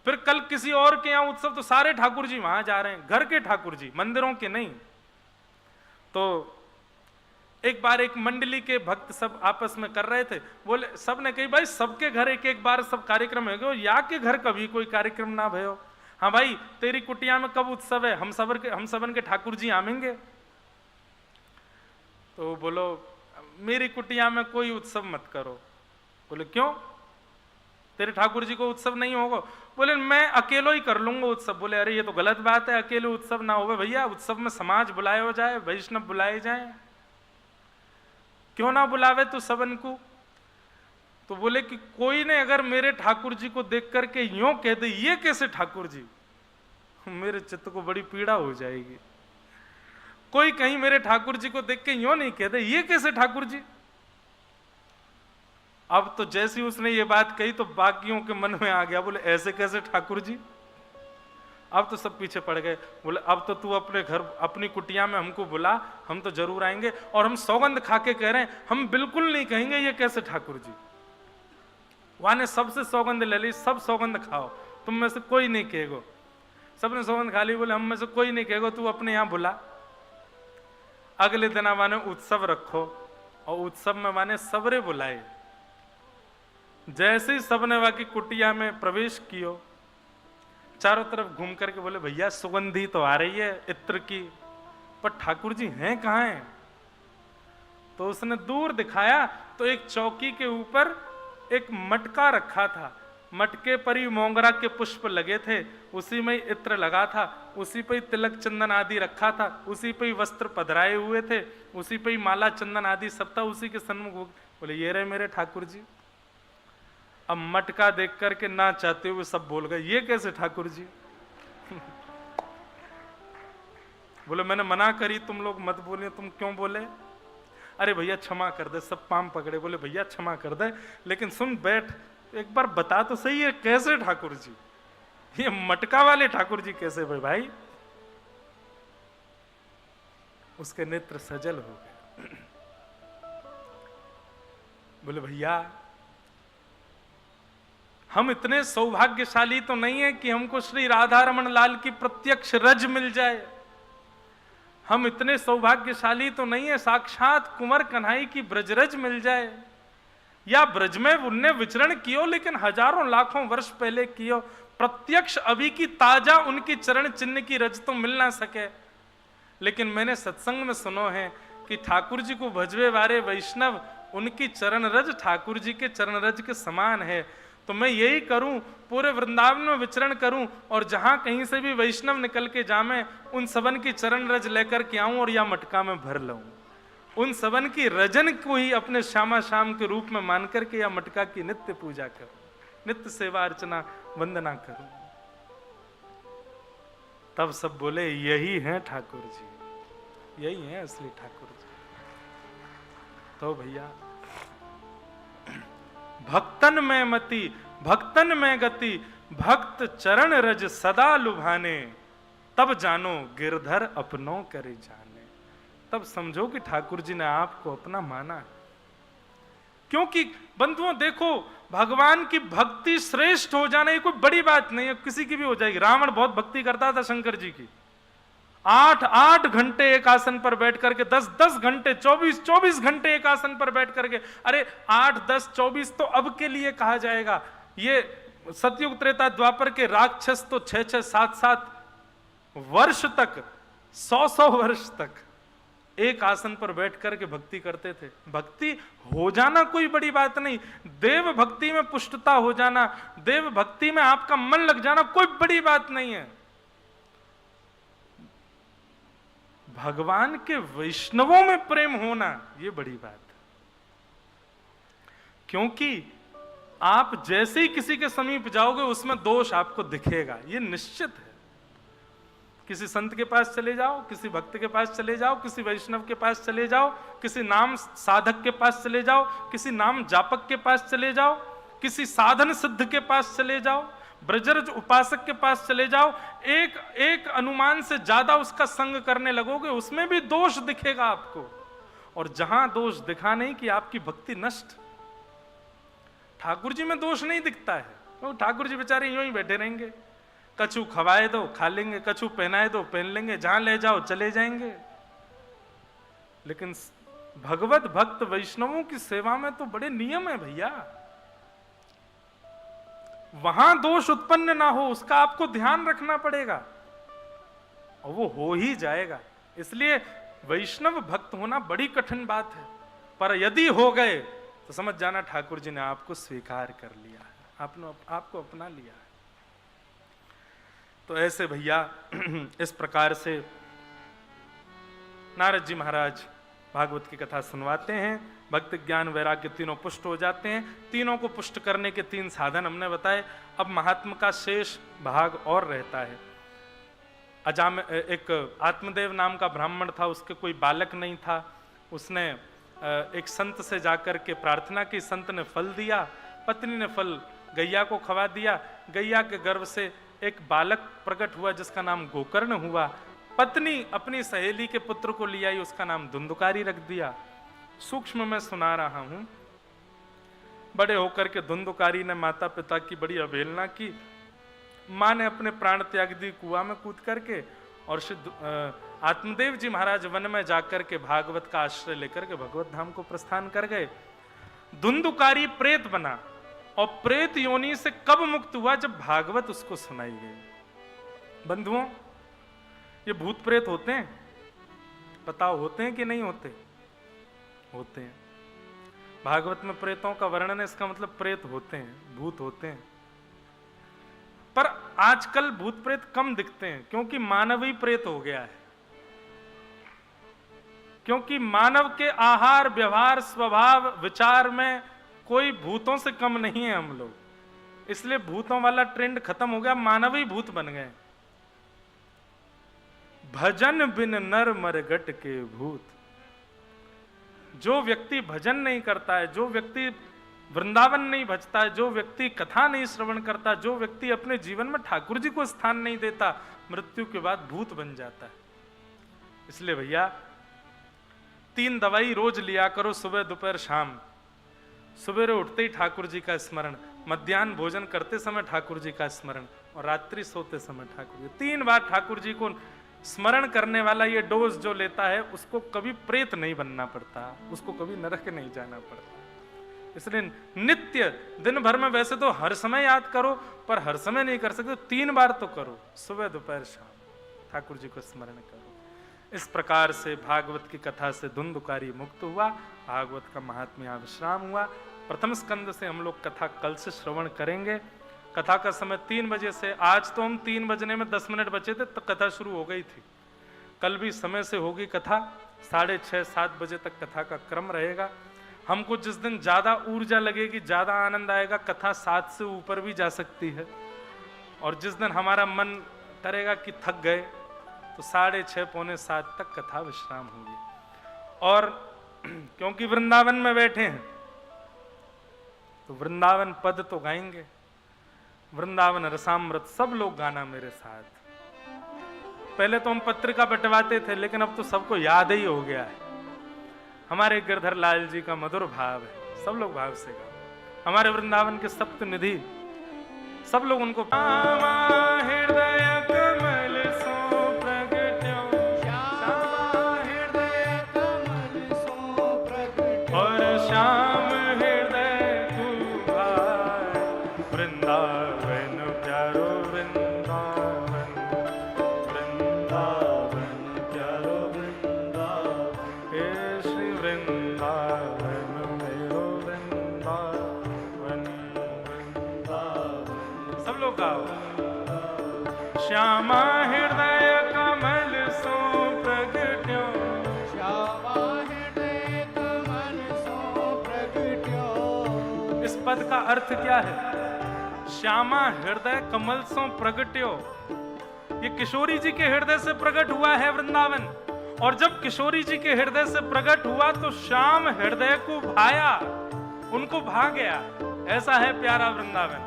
Speaker 1: फिर कल किसी और के यहाँ उत्सव, तो सारे ठाकुर जी वहां जा रहे हैं, घर के ठाकुर जी, मंदिरों के नहीं। तो एक बार एक मंडली के भक्त सब आपस में कर रहे थे, बोले, सब ने कही भाई सबके घर एक एक बार सब कार्यक्रम है, या के घर कभी कोई कार्यक्रम ना भयो। हाँ भाई, तेरी कुटिया में कब उत्सव है, हम सबन के ठाकुर जी आवेंगे। तो बोलो, मेरी कुटिया में कोई उत्सव मत करो। बोले क्यों, तेरे ठाकुर जी को उत्सव नहीं होगा? बोले मैं अकेलो ही कर लूंगा उत्सव। बोले अरे ये तो गलत बात है, अकेले उत्सव ना होवे भैया, उत्सव में समाज बुलाए हो जाए, वैष्णव बुलाए जाए, क्यों ना बुलावे तो सबन को। तो बोले कि कोई ने अगर मेरे ठाकुर जी को देख करके यूं कह दे, ये कैसे ठाकुर जी, मेरे चित्त को बड़ी पीड़ा हो जाएगी। कोई कहीं मेरे ठाकुर जी को देख के यूं नहीं कहते, ये कैसे ठाकुर जी। अब तो जैसी उसने ये बात कही तो बाकियों के मन में आ गया, बोले ऐसे कैसे ठाकुर जी। अब तो सब पीछे पड़ गए। बोले अब तो तू अपने घर अपनी कुटिया में हमको बुला, हम तो जरूर आएंगे, और हम सौगंध खा के कह रहे हैं हम बिल्कुल नहीं कहेंगे ये कैसे ठाकुर जी। वहां ने सबसे सौगंध ले ली, सब सौगंध खाओ, तुम में से कोई नहीं कहेगो। सबने सौगंध खा ली, बोले हम में से कोई नहीं कहेगो, तू अपने यहाँ बुला। अगले दिन माने उत्सव रखो, और उत्सव में माने सबरे बुलाए। जैसे ही सबने वहां की कुटिया में प्रवेश कियो, चारों तरफ घूम करके बोले भैया सुगंधी तो आ रही है इत्र की, पर ठाकुर जी हैं कहाँ हैं? तो उसने दूर दिखाया तो एक चौकी के ऊपर एक मटका रखा था, मटके पर ही मोंगरा के पुष्प लगे थे, उसी में ही इत्र लगा था, उसी पे ही तिलक चंदन आदि रखा था, उसी पे ही वस्त्र पधराए हुए थे, उसी पे ही माला चंदन आदि सब था, उसी के सन्मुख। बोले ये रहे मेरे ठाकुर जी। अब मटका देख करके ना चाहते हुए सब बोल गए ये कैसे ठाकुर जी? बोले मैंने मना करी, तुम लोग मत बोले, तुम क्यों बोले? अरे भैया क्षमा कर दे, सब पाम पकड़े। बोले भैया क्षमा कर दे, लेकिन सुन बैठ, एक बार बता तो सही है कैसे ठाकुर जी? ये मटका वाले ठाकुर जी कैसे भाई? उसके नेत्र सजल हो गए। बोले भैया हम इतने सौभाग्यशाली तो नहीं है कि हमको श्री राधा रमन लाल की प्रत्यक्ष रज मिल जाए। हम इतने सौभाग्यशाली तो नहीं है साक्षात कुंवर कन्हई की ब्रजरज मिल जाए, या ब्रज में उनने विचरण कियो लेकिन हजारों लाखों वर्ष पहले कियो, प्रत्यक्ष अभी की ताजा उनकी चरण चिन्ह की रज तो मिल ना सके। लेकिन मैंने सत्संग में सुनो है कि ठाकुर जी को भजवे वारे वैष्णव उनकी चरण रज ठाकुर जी के चरण रज के समान है। तो मैं यही करूं, पूरे वृंदावन में विचरण करूं, और जहां कहीं से भी वैष्णव निकल के जामे उन सबन की चरण रज लेकर के आऊं और या मटका में भर लूं, उन सबन की रजन को ही अपने श्यामा श्याम के रूप में मान करके या मटका की नित्य पूजा करूं, नित्य सेवा अर्चना वंदना करूं। तब सब बोले यही है ठाकुर जी, यही है असली ठाकुर जी। तो भैया भक्तन में मति भक्तन में गति, भक्त चरण रज सदा लुभाने, तब जानो गिरधर अपनों करे जाने। तब समझो कि ठाकुर जी ने आपको अपना माना। क्योंकि बंधुओं देखो, भगवान की भक्ति श्रेष्ठ हो जाना ये कोई बड़ी बात नहीं है, किसी की भी हो जाएगी। रावण बहुत भक्ति करता था शंकर जी की, 8-8 घंटे एक आसन पर बैठ करके, 10-10 घंटे, 24-24 घंटे एक आसन पर बैठ करके। अरे 8-10-24 तो अब के लिए कहा जाएगा, ये सतयुग त्रेता द्वापर के राक्षस तो 6-6, 7-7 वर्ष तक, 100-100 वर्ष तक एक आसन पर बैठ करके भक्ति करते थे। भक्ति हो जाना कोई बड़ी बात नहीं, देव भक्ति में पुष्टता हो जाना, देव भक्ति में आपका मन लग जाना कोई बड़ी बात नहीं है। भगवान के वैष्णवों में प्रेम होना यह बड़ी बात है। क्योंकि आप जैसे ही किसी के समीप जाओगे उसमें दोष आपको दिखेगा, यह निश्चित है। किसी संत के पास चले जाओ, किसी भक्त के पास चले जाओ, किसी वैष्णव के पास चले जाओ, किसी नाम साधक के पास चले जाओ, किसी नाम जापक के पास चले जाओ, किसी साधन सिद्ध के पास चले जाओ, ब्रजरज उपासक के पास चले जाओ, एक एक अनुमान से ज्यादा उसका संग करने लगोगे, उसमें भी दोष दिखेगा आपको। और जहां दोष दिखा नहीं कि आपकी भक्ति नष्ट। ठाकुर जी में दोष नहीं दिखता है, तो ठाकुर जी बेचारे यूं ही बैठे रहेंगे, कछु खवाए दो खा लेंगे, कछु पहनाए दो पहन लेंगे, जहां ले जाओ चले जाएंगे। लेकिन भगवत भक्त वैष्णवों की सेवा में तो बड़े नियम है भैया, वहां दोष उत्पन्न ना हो उसका आपको ध्यान रखना पड़ेगा, और वो हो ही जाएगा। इसलिए वैष्णव भक्त होना बड़ी कठिन बात है, पर यदि हो गए तो समझ जाना ठाकुर जी ने आपको स्वीकार कर लिया है, आपको अपना लिया है। तो ऐसे भैया इस प्रकार से नारद जी महाराज भागवत की कथा सुनवाते हैं, भक्ति ज्ञान वैराग्य तीनों पुष्ट हो जाते हैं। तीनों को पुष्ट करने के 3 साधन हमने बताए। अब महात्मा का शेष भाग और रहता है। एक आत्मदेव नाम का ब्राह्मण था, उसके कोई बालक नहीं था। उसने एक संत से जाकर के प्रार्थना की, संत ने फल दिया, पत्नी ने फल गैया को खवा दिया, गैया के गर्भ से एक बालक प्रकट हुआ जिसका नाम गोकर्ण हुआ। पत्नी अपनी सहेली के पुत्र को ले आई, उसका नाम धुंधुकारी रख दिया। सूक्ष्म में सुना रहा हूं। बड़े होकर के धुंधुकारी ने माता पिता की बड़ी अवहेलना की। मां ने अपने प्राण त्याग दी कुआं में कूद करके, और आत्मदेव जी महाराज वन में जाकर के भागवत का आश्रय लेकर के भगवत धाम को प्रस्थान कर गए। धुंधुकारी प्रेत बना, और प्रेत योनि से कब मुक्त हुआ? जब भागवत उसको सुनाई गई। बंधुओं, ये भूत प्रेत होते हैं? बताओ, होते हैं कि नहीं होते? होते हैं। भागवत में प्रेतों का वर्णन है, इसका मतलब प्रेत होते हैं, भूत होते हैं। पर आजकल भूत प्रेत कम दिखते हैं, क्योंकि मानव ही प्रेत हो गया है। क्योंकि मानव के आहार, व्यवहार, स्वभाव, विचार में कोई भूतों से कम नहीं है हम लोग। इसलिए भूतों वाला ट्रेंड खत्म हो गया, मानव ही भूत बन गए। भजन बिन नर मरगट के भूत। जो व्यक्ति भजन नहीं करता है, जो व्यक्ति वृंदावन नहीं भजता है, जो व्यक्ति कथा नहीं श्रवण करता, जो व्यक्ति अपने जीवन में ठाकुर जी को स्थान नहीं देता, मृत्यु के बाद भूत बन जाता है। इसलिए भैया 3 दवाई रोज लिया करो, सुबह दोपहर शाम। सुबह उठते ही ठाकुर जी का स्मरण, मध्याह्न भोजन करते समय ठाकुर जी का स्मरण, और रात्रि सोते समय ठाकुर जी। 3 बार ठाकुर जी को स्मरण करने वाला ये डोज जो लेता है, उसको कभी प्रेत नहीं बनना पड़ता, उसको कभी नरक नहीं जाना पड़ता। इसलिए नित्य दिन भर में, वैसे तो हर समय याद करो, पर हर समय नहीं कर सकते, 3 बार तो करो, सुबह दोपहर शाम ठाकुर जी को स्मरण करो। इस प्रकार से भागवत की कथा से धुंधुकारी मुक्त हुआ, भागवत का महात्म्य विश्राम हुआ। प्रथम स्कंद से हम लोग कथा कल से श्रवण करेंगे। कथा का समय 3 बजे से, आज तो हम 3 बजने में 10 मिनट बचे थे तो कथा शुरू हो गई थी। कल भी समय से होगी कथा, 6:30-7 बजे तक कथा का क्रम रहेगा। हमको जिस दिन ज्यादा ऊर्जा लगेगी, ज्यादा आनंद आएगा, कथा 7 से ऊपर भी जा सकती है। और जिस दिन हमारा मन करेगा कि थक गए, तो 6:30-7 तक कथा विश्राम होगी। और क्योंकि वृंदावन में बैठे हैं, तो वृंदावन पद तो गाएंगे, वृंदावन रसामृत सब लोग गाना मेरे साथ। पहले तो हम पत्रिका बंटवाते थे, लेकिन अब तो सबको याद ही हो गया है। हमारे गिरधर लाल जी का मधुर भाव है, सब लोग भाव से गाओ। हमारे वृंदावन के सप्त निधि, सब लोग उनको हृदय कमल सो प्रगट्यो,
Speaker 2: हृदय कमल सो प्रगट्यो,
Speaker 1: और श्याम हृदय कुभार, वृंदावन प्यारो वृंदावन, वृंदावन प्यारो वृंदावन, हे श्री वृंदावन मेरो वृंदावन, वृंदावन। सब लोग गाओ। श्यामा हृदय कमल सो प्रगट्यो,
Speaker 2: श्यामा हृदय कमल सो प्रगट्यो।
Speaker 1: इस पद का अर्थ क्या है? श्यामा हृदय कमल सो प्रगट्यो, ये किशोरी जी के हृदय से प्रकट हुआ है वृंदावन। और जब किशोरी जी के हृदय से प्रकट हुआ तो श्याम हृदय को भाया, उनको भा गया। ऐसा है प्यारा वृंदावन।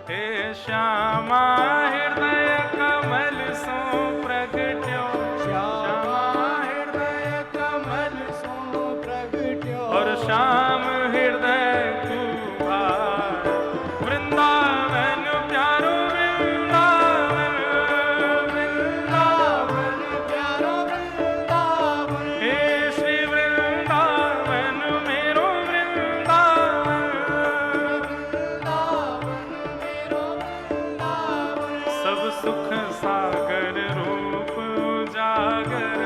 Speaker 1: हे श्यामा हृदय कमल सो प्रगट्यो,
Speaker 2: श्यामा हृदय कमल सो प्रगट्यो,
Speaker 1: और श्याम हृदय कुभार, वृंदावन प्यारो वृंदावन, वृंदावन
Speaker 2: प्यारो वृंदावन,
Speaker 1: हे श्री वृंदावन मेरो वृंदावन,
Speaker 2: वृंदावन मेरो वृंदावन।
Speaker 1: सब सुख सागर रूप उजागर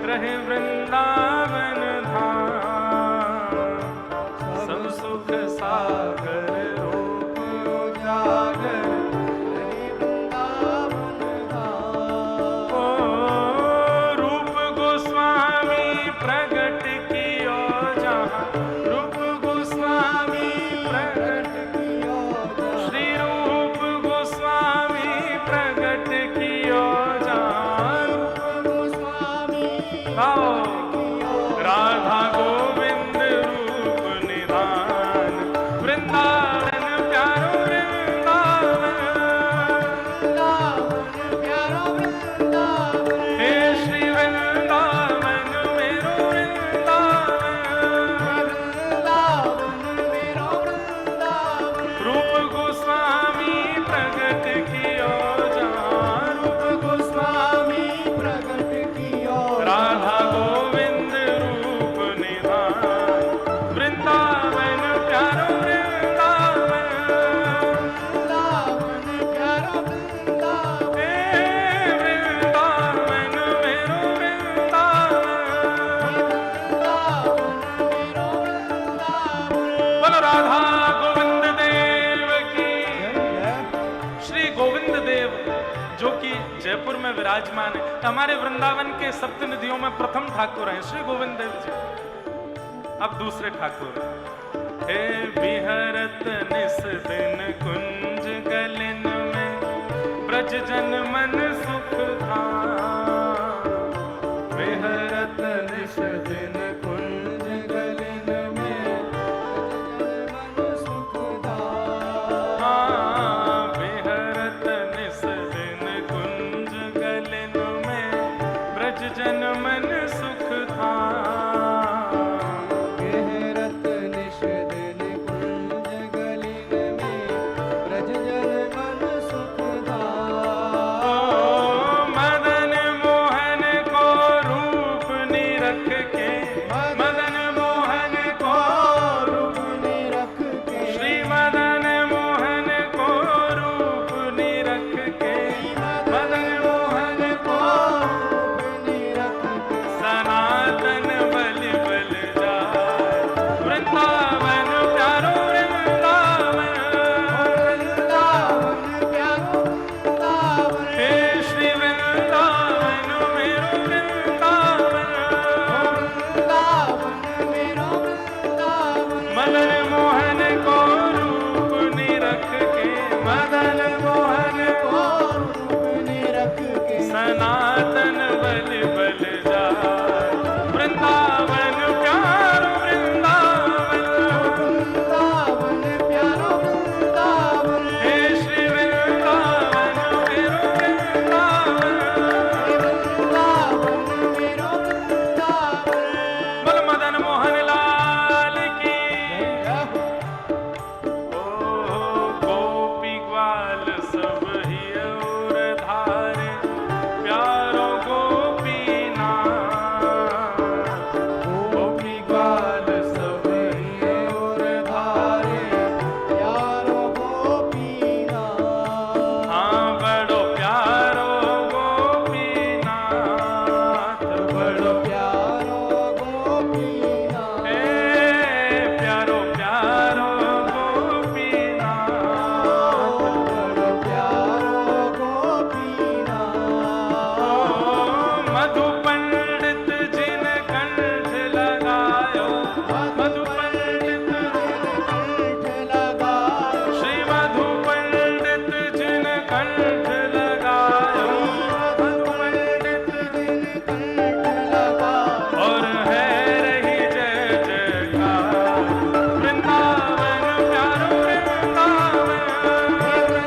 Speaker 1: रहे वृंदावन धाम, सब सुख सागर रूप उजागर
Speaker 2: रहे वृंदावन धाम।
Speaker 1: ओ रूप गोस्वामी प्रगट कियो जहाँ, रूप गोस्वामी प्रगट,
Speaker 2: कियो जहाँ,
Speaker 1: श्री रूप गोस्वामी प्रगट कियो जहाँ।
Speaker 2: गोस्वामी
Speaker 1: गाओ।
Speaker 2: कियो
Speaker 1: राधा गोविंद रूप निधान, वृंदावन प्यारो वृंदावन, राधा गोविंद देव की।
Speaker 2: जय
Speaker 1: श्री गोविंद देव जो कि जयपुर में विराजमान है, हमारे वृंदावन के सप्तनिधियों में प्रथम ठाकुर हैं श्री गोविंद देव जी। अब दूसरे ठाकुर, हे विहरत निस दिन कुंज गलिन में, ब्रज जन मन सुख धाम। विहरत निस दिन कुंज गलिन में,
Speaker 2: मन सुख धाम।
Speaker 1: हाँ, विहरत निस दिन कुंज गलिन में, ब्रज जन मन सुख धाम।
Speaker 2: विहरत निश दिन कुंज गलिन में, ब्रज जन मन सुख धाम।
Speaker 1: ओ मदन मोहन को रूप निरख के, मदन मोहन को
Speaker 2: रूप निरख के,
Speaker 1: श्री मदन मोहन को रूप निरख के, मदन मोहन को
Speaker 2: रूप निरख के,
Speaker 1: सनातन बल बल जाए, वृंदावन प्यारो वृंदावन।
Speaker 2: वृंदावन प्यारो वृंदावन।
Speaker 1: हे श्री वृंदावन मेरो वृंदावन।
Speaker 2: वृंदावन मेरो वृंदावन।
Speaker 1: मदन मोहन को रूप निरख के, मदन मोहन को
Speaker 2: रूप निरख के,
Speaker 1: सनातन बल बल जाए, वृंदावन प्यारो वृंदावन।
Speaker 2: वृंदावन प्यारो वृंदावन।
Speaker 1: हे श्री वृंदावन मेरो वृंदावन।
Speaker 2: वृंदावन मेरो वृंदावन।
Speaker 1: बोल मदन मोहन लाल की। ओ गोपी ग्वाल सब ही और धारे, प्यारो गोपीनाथ। गोपी ग्वाल सब ही
Speaker 2: और धारे, प्यारो गोपीनाथ।
Speaker 1: हाँ बड़ो प्यारो गोपीनाथ, बड़ो
Speaker 2: प्यारो गोपीनाथ।
Speaker 1: हे प्यारो प्यारो गोपीनाथ।
Speaker 2: बड़ो प्यारो गोपीनाथ।
Speaker 1: मधु पंडित जिन कंठ लगायो, मधु पंडित
Speaker 2: कंठ लगायो,
Speaker 1: श्री मधु पंडित जिन कंठ लगायो, मधु पंडित
Speaker 2: दिन कंठ लगायो।
Speaker 1: और है रही जय जयकार, वृंदावन प्यारो वृंदावन।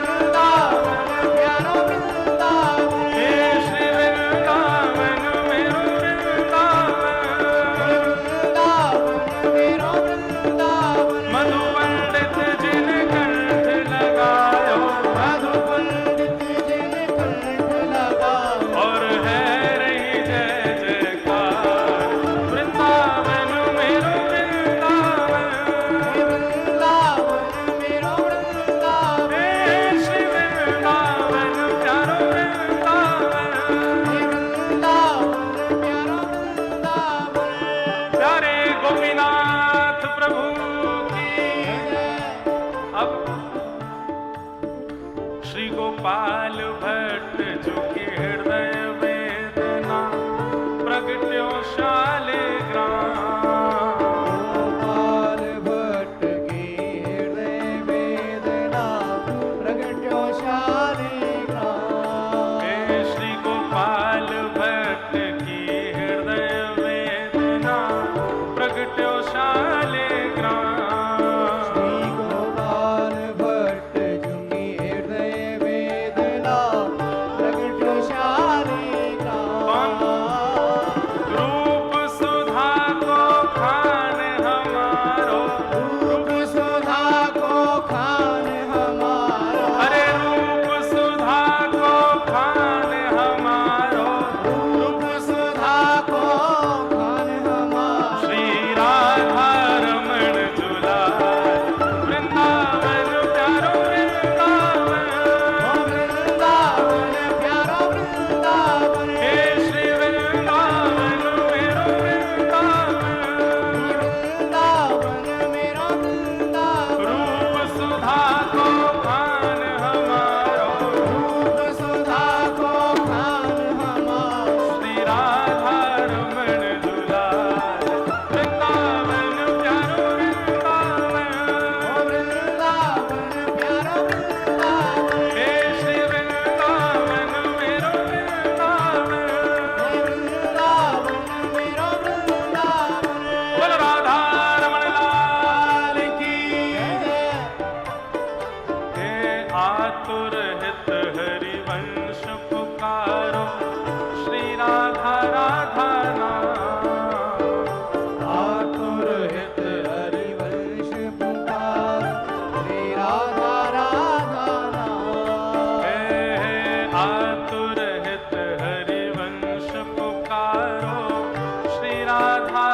Speaker 2: वृंदावन प्यारो वृंदावन।
Speaker 1: हे श्री वृंदावन मेरो वृंदावन।
Speaker 2: वृंदावन मेरो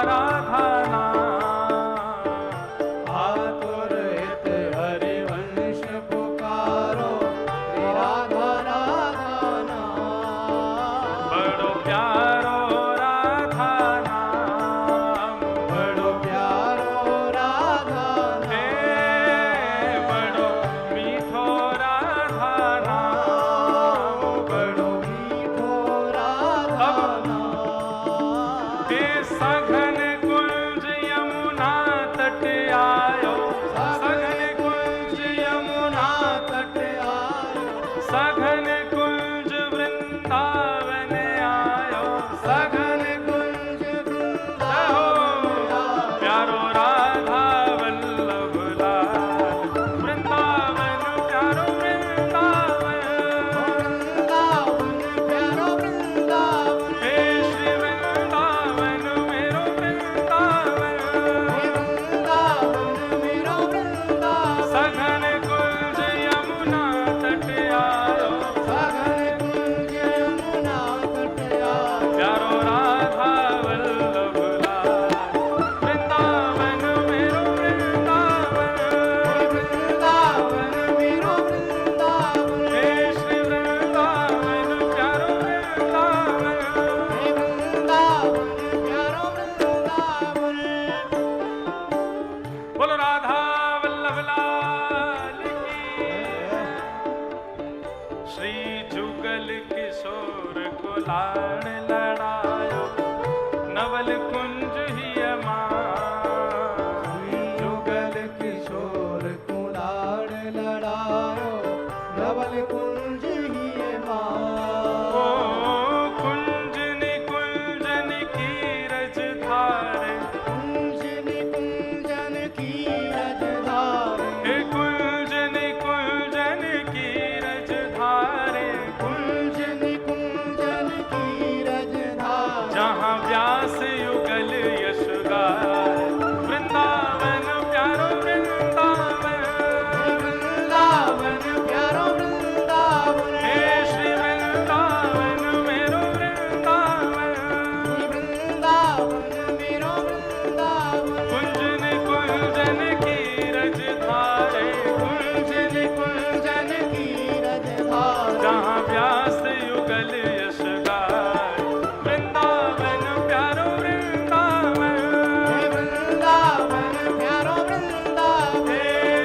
Speaker 1: राधा नाम।
Speaker 2: आतुर हित हरिवंश पुकारो, श्री राधा राधा नाम।
Speaker 1: बड़ो प्यारो राधा नाम,
Speaker 2: बड़ो प्यारो राधा
Speaker 1: हे
Speaker 2: नाम।
Speaker 1: बड़ो मीठो राधा नाम,
Speaker 2: बड़ो मीठो राधा नाम।
Speaker 1: हे सघन कुंज यमुना तट आयो, सघन कुंज यमुना
Speaker 2: तट आयो,
Speaker 1: सघन कुंज वृंदावन आयो,
Speaker 2: सघन कुंज वृंदावन आयो।
Speaker 1: प्यारो राधा वल्लभ लाल, वृंदावन प्यारो वृंदावन,
Speaker 2: वृंदावन प्यारो वृंदावन।
Speaker 1: हे श्री वृंदावन मेरो वृंदावन।
Speaker 2: हे वृंदावन मेरो वृंदावन।
Speaker 1: सघन कुंज यमुना तट आयो,
Speaker 2: सघन कुंज यमुना तट आयो।
Speaker 1: प्यारो राधा वल्लभ लाल, वृंदावन मेरो वृंदावन।
Speaker 2: वृंदावन मेरो वृंदावन।
Speaker 1: हे श्री वृंदावन प्यारो वृंदावन।
Speaker 2: हे वृंदावन प्यारो वृंदावन।
Speaker 1: बोलो राधा वल्लभ लाल की। श्री जुगल किशोर को लाड़ लड़ायो, नवल कुंज ही
Speaker 2: श्री जुगल किशोर कुलाड़ लड़ायो, नवल कुंज ही
Speaker 1: ओ
Speaker 2: माँ।
Speaker 1: कुंज निकुंजन की रज धारे,
Speaker 2: कुंज निकुंजन की रजधारे।
Speaker 1: हे कुंज निकुंजन की रज धारे,
Speaker 2: कुंज निकुंजन की रजधारे।
Speaker 1: जहाँ व्यास युगल यश गाए, वृंदावन प्यारो वृंदावन।
Speaker 2: वृंदावन प्यारो वृंदावन।
Speaker 1: हे श्री वृंदावन मेरो वृंदावन।
Speaker 2: वृंदावन मेरो वृंदावन।
Speaker 1: कुंज निकुंजन की रज धारे,
Speaker 2: कुंज निकुंजन की रजधारे।
Speaker 1: जहाँ व्यास युगल यश गाए, वृंदावन प्यारो वृंदावन।
Speaker 2: वृंदावन प्यारो वृंदावन।
Speaker 1: हे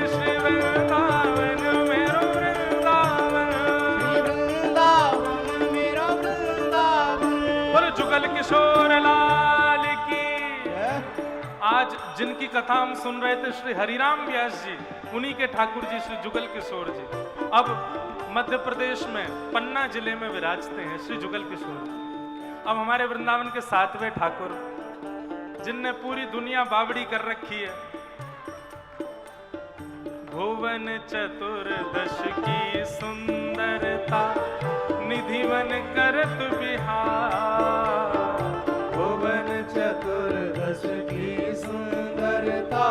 Speaker 1: श्री वृंदावन मेरो वृंदावन।
Speaker 2: वृंदावन मेरो वृंदावन।
Speaker 1: बोलो जुगल किशोर लाल की। आज जिनकी कथा हम सुन रहे थे श्री हरिराम व्यास जी, उन्हीं के ठाकुर जी श्री जुगल किशोर जी अब मध्य प्रदेश में पन्ना जिले में विराजते हैं श्री जुगल किशोर जी। अब हमारे वृंदावन के 7वें ठाकुर, जिनने पूरी दुनिया बावड़ी कर रखी है। भुवन चतुर्दश की सुंदरता, निधिवन करत बिहार।
Speaker 2: भुवन चतुर्दश की सुंदरता,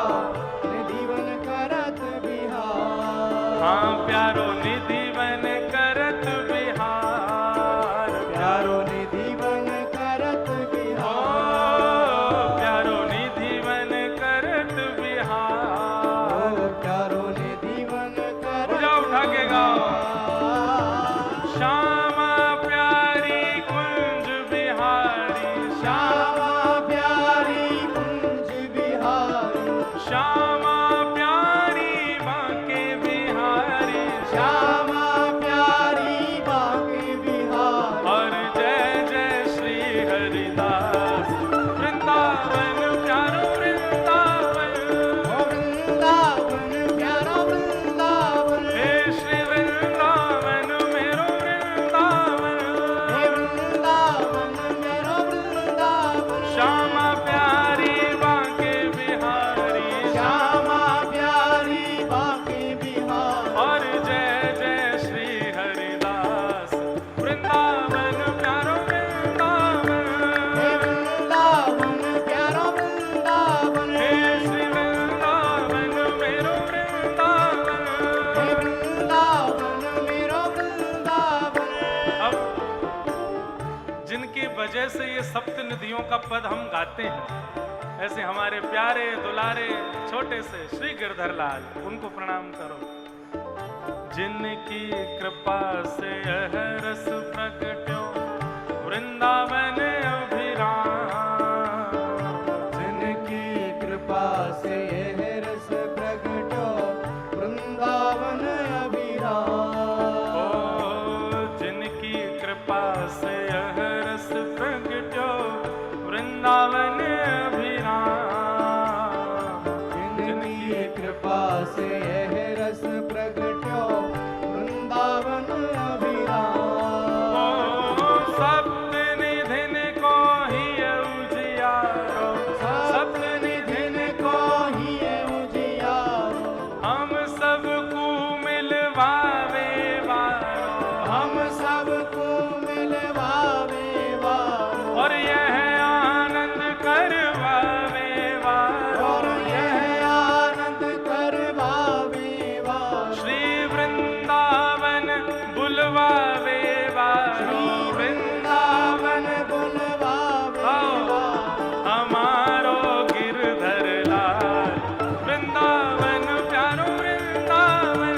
Speaker 2: निधिवन करत बिहार।
Speaker 1: हाँ प्यारो निधिवन करत बिहार,
Speaker 2: प्यारो निधिवन करत
Speaker 1: ओ
Speaker 2: बिहार।
Speaker 1: प्यारो निधिवन करत बिहार।
Speaker 2: ओ प्यारो निधिवन करत
Speaker 1: पूजा उठा के गाओ।
Speaker 2: बिहार।
Speaker 1: श्यामा प्यारी कुंज बिहारी,
Speaker 2: श्यामा प्यारी कुंज बिहारी।
Speaker 1: श्यामा प्यारी बांके बिहारी।
Speaker 2: श्यामा प्यारी बांके बिहारी।
Speaker 1: और जय जय श्री हरिदास, वृंदावन प्यारो वृंदावन।
Speaker 2: ओ वृंदावन प्यारो वृंदावन।
Speaker 1: हे श्री वृंदावन मेरो वृंदावन।
Speaker 2: हे वृंदावन मेरो वृंदावन।
Speaker 1: श्यामा प्यारी बांके बिहारी,
Speaker 2: श्यामा प्यारी बांके बिहारी।
Speaker 1: और जय जय श्री हरिदास, वृंदावन प्यारो वृंदावन।
Speaker 2: हे वृंदावन प्यारो वृंदावन।
Speaker 1: हे श्री वृंदावन मेरो वृंदावन।
Speaker 2: हे वृंदावन मेरो वृंदावन।
Speaker 1: अब जिनकी वजह से ये सप्त निधियों का पद हम गाते हैं, ऐसे हमारे प्यारे दुलारे छोटे से श्री गिरधर लाल, उनको प्रणाम करो। जिनकी कृपा से यह रस प्रगट्यो वृंदावन अभिराम,
Speaker 2: जिनकी कृपा से यह रस प्रगट्यो वृंदावन अभिराम।
Speaker 1: ओ जिनकी कृपा से यह रस प्रगट्यो वृंदावन अभिराम,
Speaker 2: जिनकी कृपा से यह रस प्रगट्यो वृंदावन अभिराम।
Speaker 1: सप्तनिधिन को ही उजियारो,
Speaker 2: सप्तनिधिन को ही उजियारो,
Speaker 1: हम सबको मिलवावे वारो,
Speaker 2: हम सबको मिलवावे वारो,
Speaker 1: और यह आनंद करवावे वारो,
Speaker 2: और यह आनंद करवावे वारो।
Speaker 1: श्री वृंदावन बुलवावे वारो,
Speaker 2: वृंदावन बुलवावे वारो,
Speaker 1: हमारो गिरधर लाल वृंदावन प्यारो वृंदावन,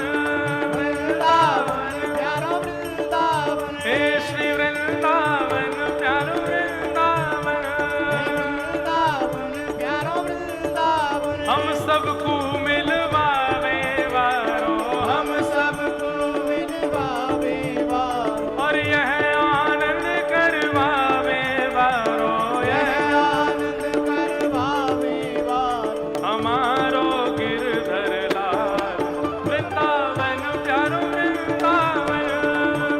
Speaker 2: वृंदावन प्यारो वृंदावन,
Speaker 1: हे श्री वृंदावन प्यारो वृंदावन,
Speaker 2: वृंदावन प्यारो वृंदावन।
Speaker 1: हम सबको मिलवावे वारो,
Speaker 2: हम सबको मिलवावे वारो,
Speaker 1: और यह आनंद करवावे वारो, यह
Speaker 2: यह आनंद करवावे वारो।
Speaker 1: हमारो गिरधर लाल वृंदावन प्यारो वृंदावन,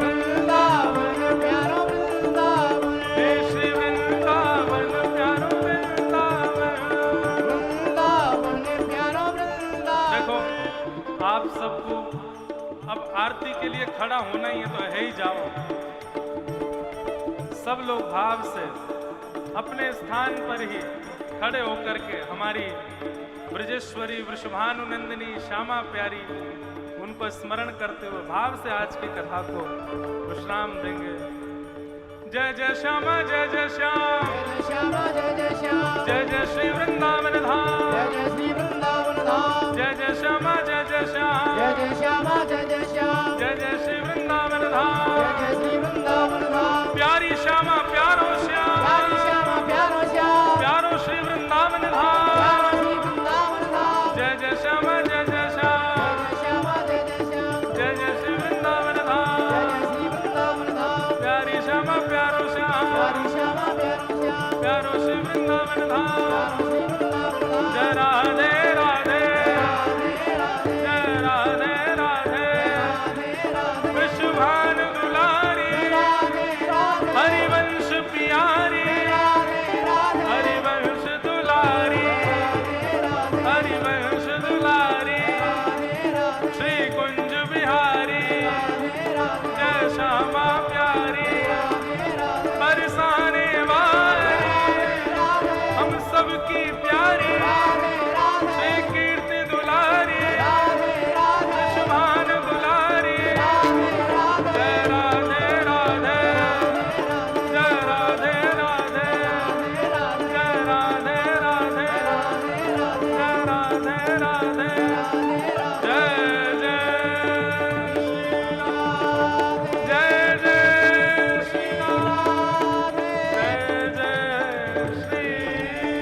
Speaker 2: वृंदावन प्यारो वृंदावन,
Speaker 1: हे श्री वृंदावन प्यारो वृंदावन।
Speaker 2: वृंदावन प्यारो वृंदावन।
Speaker 1: देखो आप सबको अब आरती के लिए खड़ा होना ही है, तो है ही जाओ। सब लोग भाव से अपने स्थान पर ही खड़े होकर के हमारी ब्रजेश्वरी वृषभानुनंदिनी श्यामा प्यारी, उनको स्मरण करते हुए भाव से आज की कथा को विश्राम देंगे। जय जय श्यामा जय जय श्याम,
Speaker 2: जय श्यामा जय जय श्याम,
Speaker 1: जय जय श्री वृंदावन धाम,
Speaker 2: जय जय श्री वृंदावन धाम,
Speaker 1: जय जय श्यामा जय जय श्याम,
Speaker 2: जय जय श्यामा जय जय श्याम,
Speaker 1: जय जय श्री वृंदावन
Speaker 2: जय
Speaker 1: धाम,
Speaker 2: जय श्री वृंदावन धाम।
Speaker 1: प्यारी श्यामा प्यारो श्याम,
Speaker 2: प्यारी श्यामा प्यारो श्याम,
Speaker 1: प्यारो श्री वृंदावन
Speaker 2: प्यारो
Speaker 1: धाम,
Speaker 2: श्री वृंदावन धाम।
Speaker 1: जय जय श्यामा जय जय श्याम,
Speaker 2: जय श्यामा जय जय श्याम,
Speaker 1: जय जय श्री वृंदावन
Speaker 2: जय
Speaker 1: धाम,
Speaker 2: जय श्री वृंदावन धाम।
Speaker 1: प्यारी श्यामा प्यारो श्याम,
Speaker 2: प्यारी श्यामा प्यारो श्याम,
Speaker 1: प्यारो श्री वृंदावन धाम।
Speaker 2: प्यारो श्री वृंदावन धाम।
Speaker 1: जय राधे राधे,
Speaker 2: राधे राधे,
Speaker 1: जय राधे राधे,
Speaker 2: राधे राधे,
Speaker 1: वृषभानु दुलारी,
Speaker 2: राधे राधे,
Speaker 1: हरिवंश प्यारी,
Speaker 2: राधे राधे,
Speaker 1: हरिवंश दुलारी,
Speaker 2: राधे राधे,
Speaker 1: हरिवंश दुलारी,
Speaker 2: राधे राधे,
Speaker 1: श्री कुंज बिहारी,
Speaker 2: राधे राधे,
Speaker 1: जय श्यामा प्यारी,
Speaker 2: राधे राधे,
Speaker 1: बरसाने वाली, हम सबकी प्यारी, श्री कीर्ति दुलारी, वृषभानु दुलारी, जय राधे राधे, जय राधे राधे, जय राधे राधे, जय राधे राधे, जय जय जय श्री राम, जय जय श्री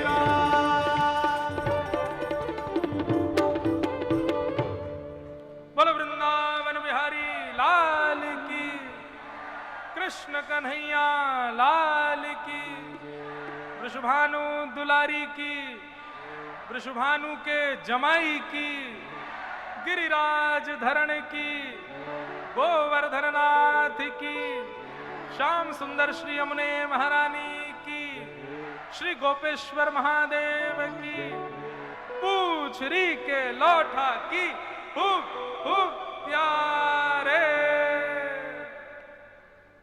Speaker 1: राम। बोलो वृंदावन बिहारी लाल की, कृष्ण कन्हैया लाल की, वृषभानु दुलारी की, वृषभानु के जमाई की, गिरिराज धरण की, गोवर्धननाथ की, श्याम सुंदर श्री यमुने महारानी की, श्री गोपेश्वर महादेव की, पूछरी के लौठा की, खूब खूब प्यारे।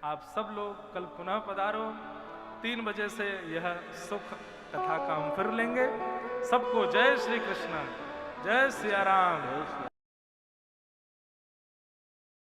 Speaker 1: आप सब लोग कल पुनः पधारो, 3 बजे से यह सुख कथा का हम फिर लेंगे। सबको जय श्री कृष्ण, जय सिया राम।